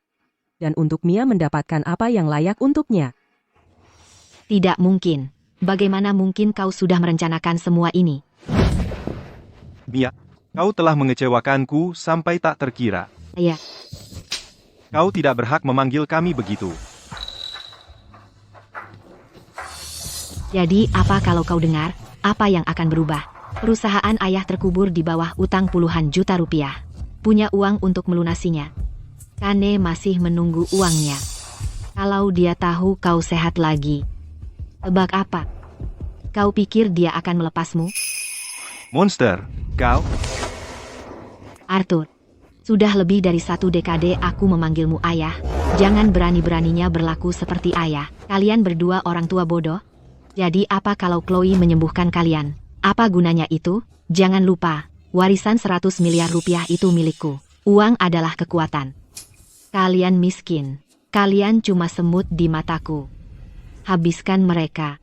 Dan untuk Mia mendapatkan apa yang layak untuknya. Tidak mungkin. Bagaimana mungkin kau sudah merencanakan semua ini? Mia, kau telah mengecewakanku sampai tak terkira. Ya, Kau tidak berhak memanggil kami begitu. jadi apa kalau kau dengar? Apa yang akan berubah? Perusahaan ayah terkubur di bawah utang puluhan juta rupiah. Punya uang untuk melunasinya. Kane masih menunggu uangnya. Kalau dia tahu kau sehat lagi. Tebak apa? Kau pikir dia akan melepasmu? Monster, kau? Arthur, sudah lebih dari 1 dekade aku memanggilmu ayah. Jangan berani-beraninya berlaku seperti ayah. Kalian berdua orang tua bodoh. Jadi apa kalau Chloe menyembuhkan kalian? Apa gunanya itu? Jangan lupa, warisan 100 miliar rupiah itu milikku. Uang adalah kekuatan. Kalian miskin. Kalian cuma semut di mataku. Habiskan mereka.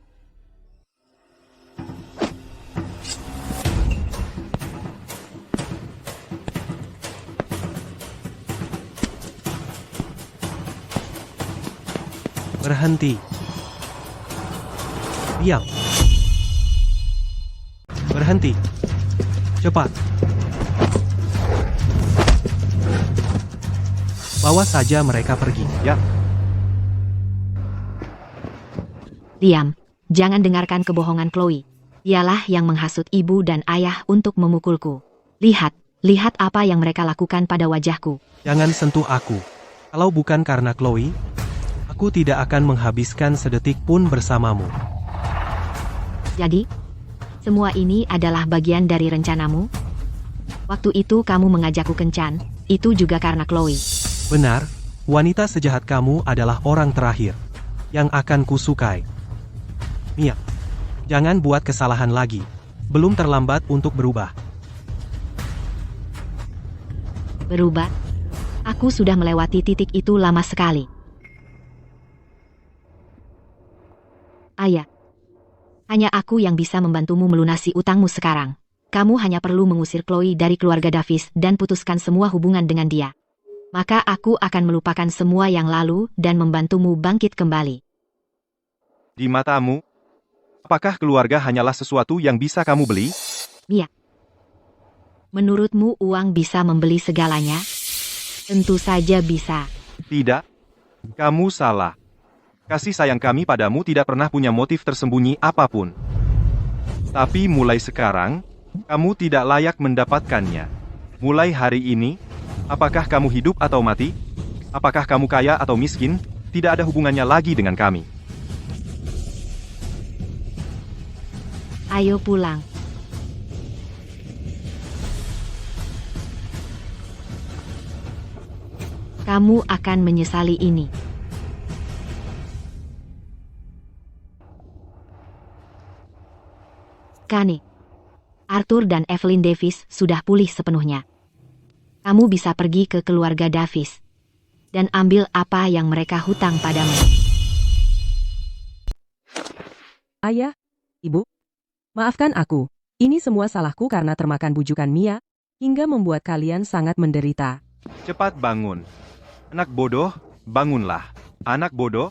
Berhenti. Diam. Berhenti. Cepat. Bawa saja mereka pergi. Ya, Diam. Jangan dengarkan kebohongan Chloe. Dialah yang menghasut ibu dan ayah untuk memukulku. Lihat, lihat apa yang mereka lakukan pada wajahku. Jangan sentuh aku. Kalau bukan karena Chloe, aku tidak akan menghabiskan sedetik pun bersamamu. Jadi, semua ini adalah bagian dari rencanamu? Waktu itu kamu mengajakku kencan, itu juga karena Chloe. Benar, wanita sejahat kamu adalah orang terakhir yang akan kusukai. Mia, jangan buat kesalahan lagi. Belum terlambat untuk berubah. Berubah? Aku sudah melewati titik itu lama sekali. Ayah, hanya aku yang bisa membantumu melunasi utangmu sekarang. Kamu hanya perlu mengusir Chloe dari keluarga Davis dan putuskan semua hubungan dengan dia. Maka aku akan melupakan semua yang lalu dan membantumu bangkit kembali. Di matamu, apakah keluarga hanyalah sesuatu yang bisa kamu beli? Mia, menurutmu uang bisa membeli segalanya? Tentu saja bisa. Tidak. Kamu salah. Kasih sayang kami padamu tidak pernah punya motif tersembunyi apapun. Tapi mulai sekarang, kamu tidak layak mendapatkannya. Mulai hari ini, apakah kamu hidup atau mati? Apakah kamu kaya atau miskin? Tidak ada hubungannya lagi dengan kami. Ayo pulang. Kamu akan menyesali ini. Kane, Arthur dan Evelyn Davis sudah pulih sepenuhnya. Kamu bisa pergi ke keluarga Davis dan ambil apa yang mereka hutang padamu. Ayah, Ibu, maafkan aku. Ini semua salahku karena termakan bujukan Mia, hingga membuat kalian sangat menderita. Cepat bangun. Anak bodoh, bangunlah. Anak bodoh,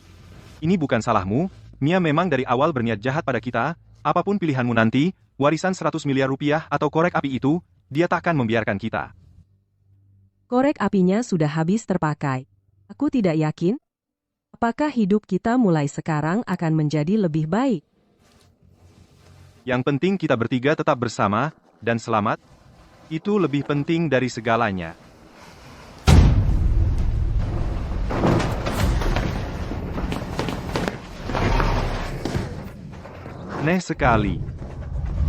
ini bukan salahmu. Mia memang dari awal berniat jahat pada kita. Apapun pilihanmu nanti, warisan 100 miliar rupiah atau korek api itu, dia takkan membiarkan kita. Korek apinya sudah habis terpakai. Aku tidak yakin. Apakah hidup kita mulai sekarang akan menjadi lebih baik? Yang penting kita bertiga tetap bersama, dan selamat. Itu lebih penting dari segalanya. Aneh sekali.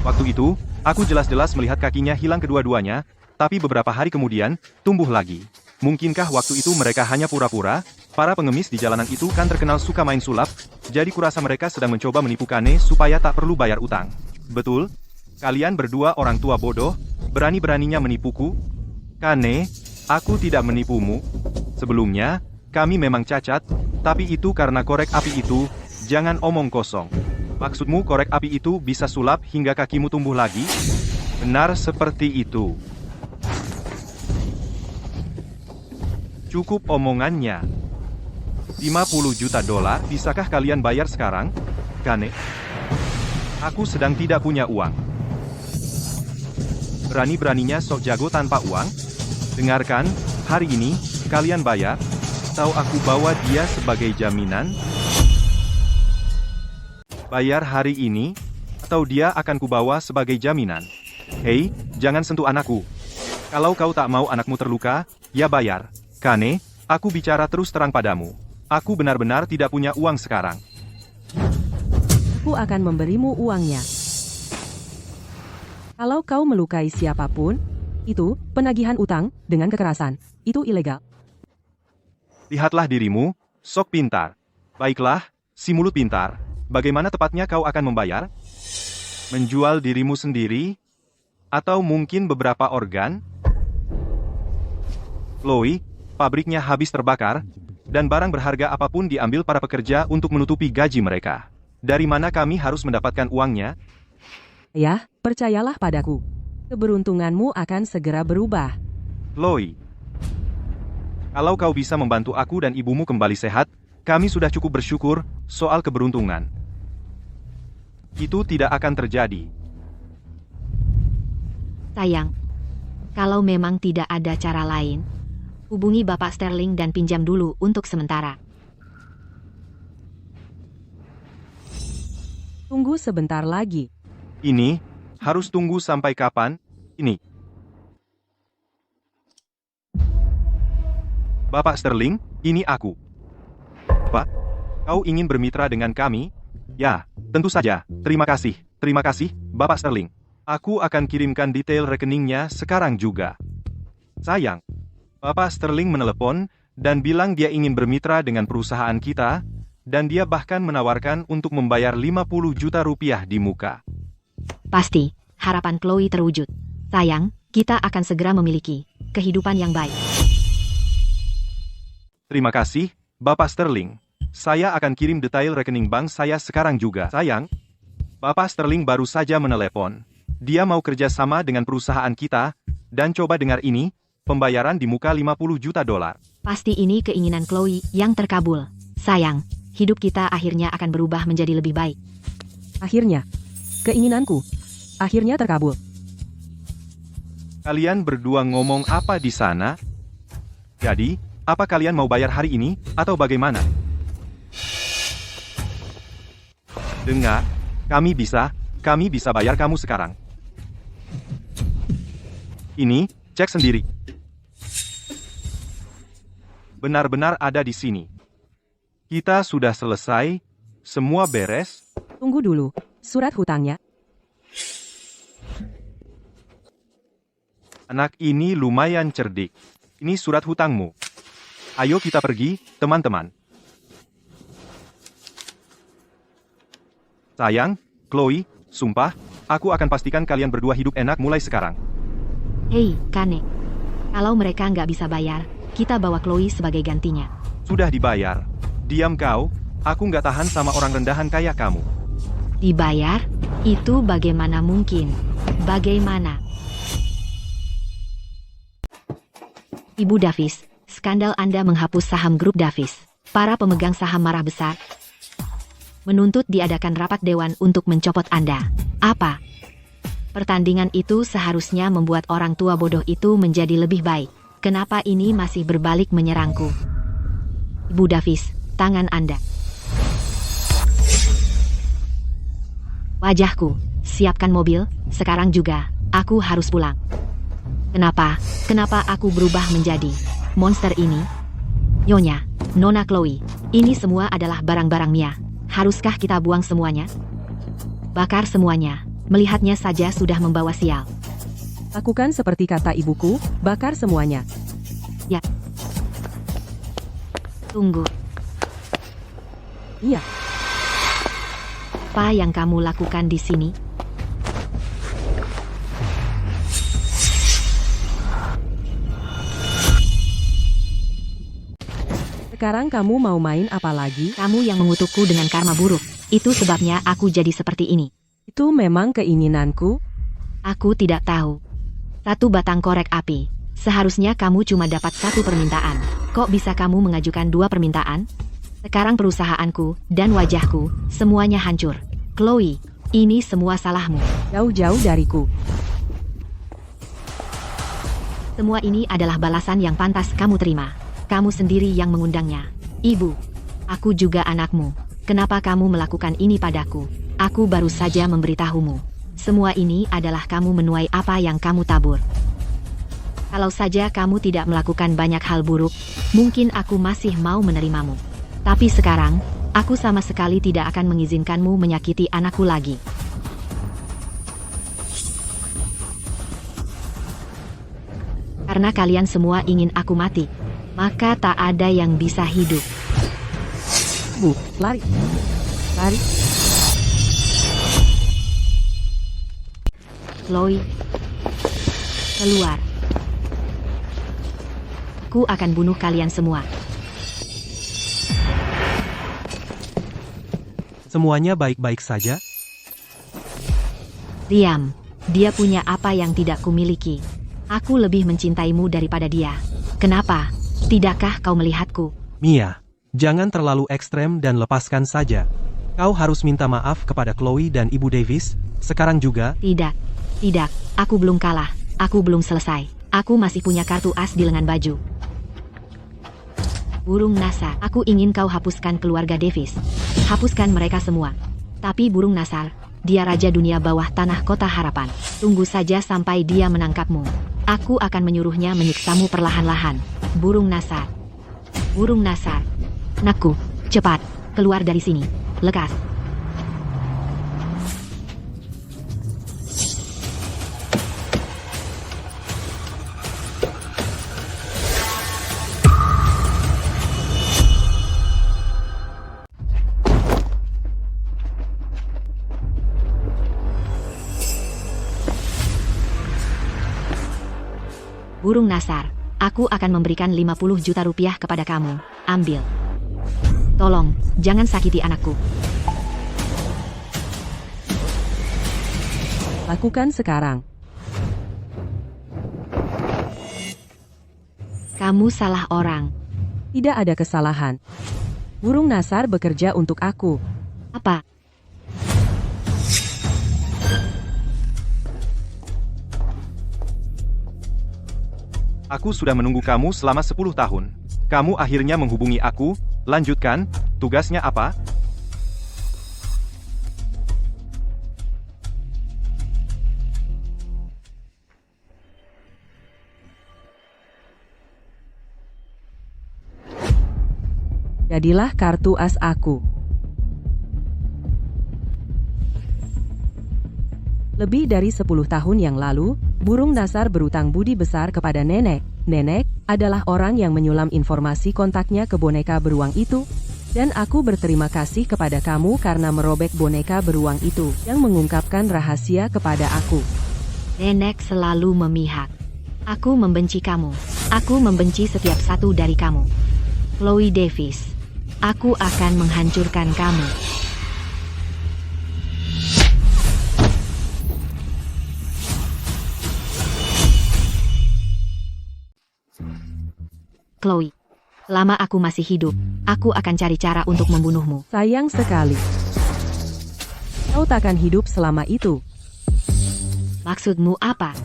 Waktu itu, aku jelas-jelas melihat kakinya hilang kedua-duanya, tapi beberapa hari kemudian, tumbuh lagi. Mungkinkah waktu itu mereka hanya pura-pura? Para pengemis di jalanan itu kan terkenal suka main sulap, jadi kurasa mereka sedang mencoba menipu Kane supaya tak perlu bayar utang. Betul? Kalian berdua orang tua bodoh, berani-beraninya menipuku? Kane, aku tidak menipumu. Sebelumnya, kami memang cacat, tapi itu karena korek api itu, jangan omong kosong. Maksudmu korek api itu bisa sulap hingga kakimu tumbuh lagi? Benar seperti itu. Cukup omongannya. 50 juta dolar, bisakah kalian bayar sekarang? Kane? Aku sedang tidak punya uang. Berani-beraninya sok jago tanpa uang? Dengarkan, hari ini, kalian bayar, atau aku bawa dia sebagai jaminan? Bayar hari ini, atau dia akan kubawa sebagai jaminan. Hei, jangan sentuh anakku. Kalau kau tak mau anakmu terluka, ya bayar. Kane, aku bicara terus terang padamu. Aku benar-benar tidak punya uang sekarang. Aku akan memberimu uangnya. Kalau kau melukai siapapun, itu penagihan utang dengan kekerasan. Itu ilegal. Lihatlah dirimu, sok pintar. Baiklah, si mulut pintar. Bagaimana tepatnya kau akan membayar? Menjual dirimu sendiri? Atau mungkin beberapa organ? Chloe, pabriknya habis terbakar, dan barang berharga apapun diambil para pekerja untuk menutupi gaji mereka. Dari mana kami harus mendapatkan uangnya? Ya, percayalah padaku. Keberuntunganmu akan segera berubah. Chloe, kalau kau bisa membantu aku dan ibumu kembali sehat, kami sudah cukup bersyukur soal keberuntungan. Itu tidak akan terjadi. Sayang, kalau memang tidak ada cara lain, hubungi Bapak Sterling dan pinjam dulu untuk sementara. Tunggu sebentar lagi. Ini, harus tunggu sampai kapan? Ini. Bapak Sterling, ini aku. Pak, kau ingin bermitra dengan kami? Ya, tentu saja. Terima kasih, Bapak Sterling. Aku akan kirimkan detail rekeningnya sekarang juga. Sayang, Bapak Sterling menelepon dan bilang dia ingin bermitra dengan perusahaan kita, dan dia bahkan menawarkan untuk membayar 50 juta rupiah di muka. Pasti, harapan Chloe terwujud. Sayang, kita akan segera memiliki kehidupan yang baik. Terima kasih, Bapak Sterling. Saya akan kirim detail rekening bank saya sekarang juga. Sayang, Bapak Sterling baru saja menelepon. Dia mau kerja sama dengan perusahaan kita, dan coba dengar ini, pembayaran di muka 50 juta dolar. Pasti ini keinginan Chloe yang terkabul. Sayang, hidup kita akhirnya akan berubah menjadi lebih baik. Akhirnya, keinginanku akhirnya terkabul. Kalian berdua ngomong apa di sana? Jadi, apa kalian mau bayar hari ini, atau bagaimana? Dengar, kami bisa bayar kamu sekarang. Ini, cek sendiri. Benar-benar ada di sini. Kita sudah selesai, semua beres. Tunggu dulu, surat hutangnya. Anak ini lumayan cerdik. Ini surat hutangmu. Ayo kita pergi, teman-teman. Sayang, Chloe, sumpah, aku akan pastikan kalian berdua hidup enak mulai sekarang. Hei, Kane. Kalau mereka nggak bisa bayar, kita bawa Chloe sebagai gantinya. Sudah dibayar. Diam kau, aku nggak tahan sama orang rendahan kayak kamu. Dibayar? Itu bagaimana mungkin? Bagaimana? Ibu Davis, skandal Anda menghapus saham grup Davis. Para pemegang saham marah besar. Menuntut diadakan rapat dewan untuk mencopot Anda. Apa? Pertandingan itu seharusnya membuat orang tua bodoh itu menjadi lebih baik. Kenapa ini masih berbalik menyerangku? Ibu Davis, tangan Anda. Wajahku, siapkan mobil, sekarang juga, aku harus pulang. Kenapa aku berubah menjadi monster ini? Nyonya, Nona Chloe, ini semua adalah barang-barang Mia. Haruskah kita buang semuanya? Bakar semuanya, melihatnya saja sudah membawa sial. Lakukan seperti kata ibuku, bakar semuanya. Ya. Tunggu, Iya, apa yang kamu lakukan di sini? sekarang kamu mau main apa lagi? Kamu yang mengutukku dengan karma buruk. Itu sebabnya aku jadi seperti ini. Itu memang keinginanku. Aku tidak tahu. Satu batang korek api. Seharusnya kamu cuma dapat satu permintaan. Kok bisa kamu mengajukan dua permintaan? Sekarang perusahaanku dan wajahku, semuanya hancur. Chloe, ini semua salahmu. Jauh-jauh dariku. Semua ini adalah balasan yang pantas kamu terima. Kamu sendiri yang mengundangnya. Ibu, aku juga anakmu. Kenapa kamu melakukan ini padaku? Aku baru saja memberitahumu. Semua ini adalah kamu menuai apa yang kamu tabur. Kalau saja kamu tidak melakukan banyak hal buruk, mungkin aku masih mau menerimamu. Tapi sekarang, aku sama sekali tidak akan mengizinkanmu menyakiti anakku lagi. Karena kalian semua ingin aku mati, maka tak ada yang bisa hidup. Bu, lari. Lari. Chloe, keluar. Aku akan bunuh kalian semua. Semuanya baik-baik saja? Diam. Dia punya apa yang tidak kumiliki. Aku lebih mencintaimu daripada dia. Kenapa? Tidakkah kau melihatku? Mia, jangan terlalu ekstrem dan lepaskan saja. Kau harus minta maaf kepada Chloe dan Ibu Davis, sekarang juga. Tidak, aku belum kalah. Aku belum selesai. Aku masih punya kartu as di lengan baju. Burung Nasar, aku ingin kau hapuskan keluarga Davis. Hapuskan mereka semua. Tapi Burung Nasar, Dia raja dunia bawah tanah kota harapan. Tunggu saja sampai dia menangkapmu. Aku akan menyuruhnya menyiksamu perlahan-lahan. Burung Nasar. Burung Nasar. Nakku, cepat, keluar dari sini. Lekas. Burung Nasar, aku akan memberikan 50 juta rupiah kepada kamu. Ambil. Tolong, jangan sakiti anakku. Lakukan sekarang. Kamu salah orang. Tidak ada kesalahan. Burung Nasar bekerja untuk aku. Apa? Aku sudah menunggu kamu selama 10 tahun. Kamu akhirnya menghubungi aku. Lanjutkan, tugasnya apa? Jadilah kartu as aku. Lebih dari 10 tahun yang lalu, Burung Nasar berutang budi besar kepada nenek. Nenek adalah orang yang menyulam informasi kontaknya ke boneka beruang itu. Dan aku berterima kasih kepada kamu karena merobek boneka beruang itu yang mengungkapkan rahasia kepada aku. Nenek selalu memihak. Aku membenci kamu. Aku membenci setiap satu dari kamu. Chloe Davis. Aku akan menghancurkan kamu. Chloe, selama aku masih hidup, aku akan cari cara untuk membunuhmu. Sayang sekali. Kau takkan hidup selama itu. Maksudmu apa?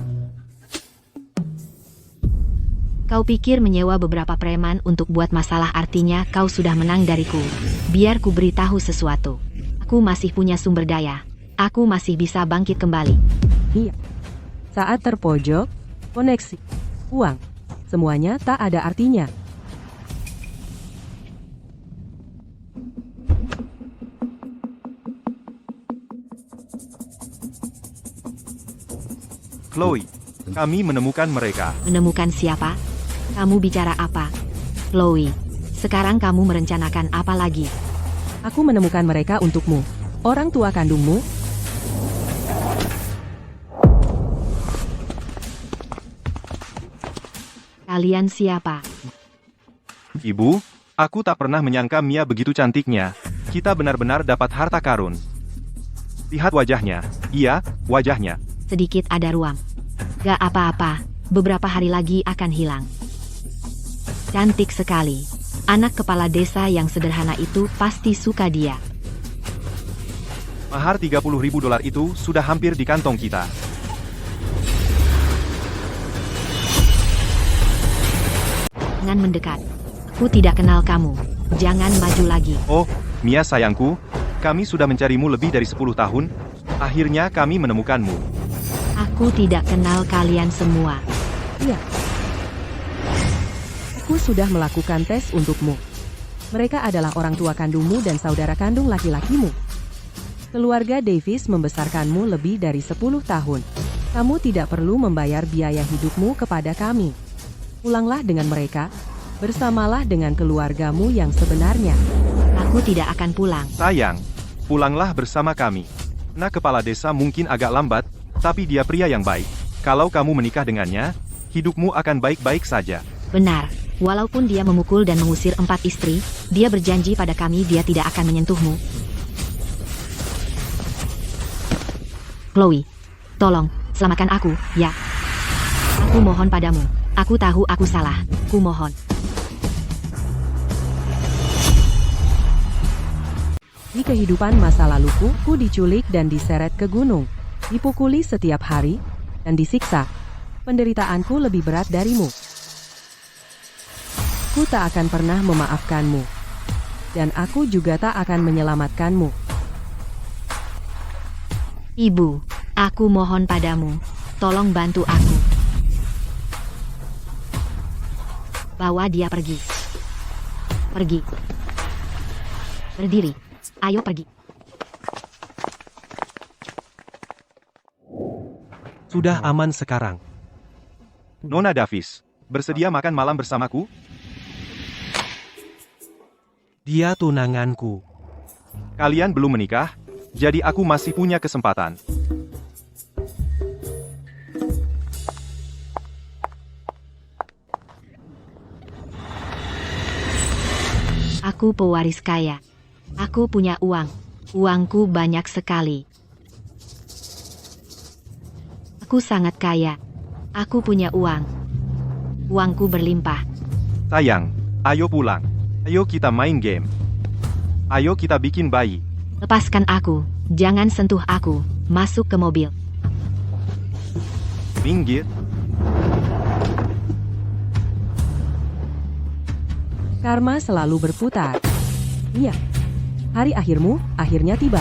Kau pikir menyewa beberapa preman untuk buat masalah artinya kau sudah menang dariku. Biar ku beritahu sesuatu. Aku masih punya sumber daya. Aku masih bisa bangkit kembali. Iya. Saat terpojok, koneksi, uang, semuanya tak ada artinya. Chloe, kami menemukan mereka. Menemukan siapa? Kamu bicara apa? Chloe, sekarang kamu merencanakan apa lagi? Aku menemukan mereka untukmu. Orang tua kandungmu. Kalian siapa? Ibu, aku tak pernah menyangka Mia begitu cantiknya. Kita benar-benar dapat harta karun. Lihat wajahnya. Iya, wajahnya. Sedikit ada ruang. Gak apa-apa, beberapa hari lagi akan hilang. Cantik sekali. Anak kepala desa yang sederhana itu pasti suka dia. Mahar $30.000 itu sudah hampir di kantong kita. Jangan mendekat. Aku tidak kenal kamu. Jangan maju lagi. Oh, Mia sayangku, kami sudah mencarimu lebih dari 10 tahun. Akhirnya kami menemukanmu. Aku tidak kenal kalian semua. Iya. Aku sudah melakukan tes untukmu. Mereka adalah orang tua kandungmu dan saudara kandung laki-lakimu. Keluarga Davis membesarkanmu lebih dari 10 tahun. Kamu tidak perlu membayar biaya hidupmu kepada kami. Pulanglah dengan mereka. Bersamalah dengan keluargamu yang sebenarnya. Aku tidak akan pulang. Sayang, pulanglah bersama kami. Nah, kepala desa mungkin agak lambat, tapi dia pria yang baik. Kalau kamu menikah dengannya, hidupmu akan baik-baik saja. Benar. Walaupun dia memukul dan mengusir 4 istri, dia berjanji pada kami dia tidak akan menyentuhmu. Chloe, tolong, selamatkan aku, ya. Aku mohon padamu. Aku tahu aku salah. Ku mohon. Di kehidupan masa laluku, ku diculik dan diseret ke gunung. Dipukuli setiap hari, dan disiksa. Penderitaanku lebih berat darimu. Ku tak akan pernah memaafkanmu. Dan aku juga tak akan menyelamatkanmu. Ibu, aku mohon padamu, tolong bantu aku. Bawa dia pergi. Pergi. Berdiri. Ayo pergi. Sudah aman sekarang. Nona Davis, bersedia makan malam bersamaku? Dia tunanganku. Kalian belum menikah, jadi aku masih punya kesempatan. Aku pewaris kaya. Aku punya uang. Uangku banyak sekali. Aku sangat kaya. Aku punya uang. Uangku berlimpah. Sayang, ayo pulang. Ayo kita main game. Ayo kita bikin bayi. Lepaskan aku. Jangan sentuh aku. Masuk ke mobil. Minggir. Karma selalu berputar. Iya. Hari akhirmu akhirnya tiba.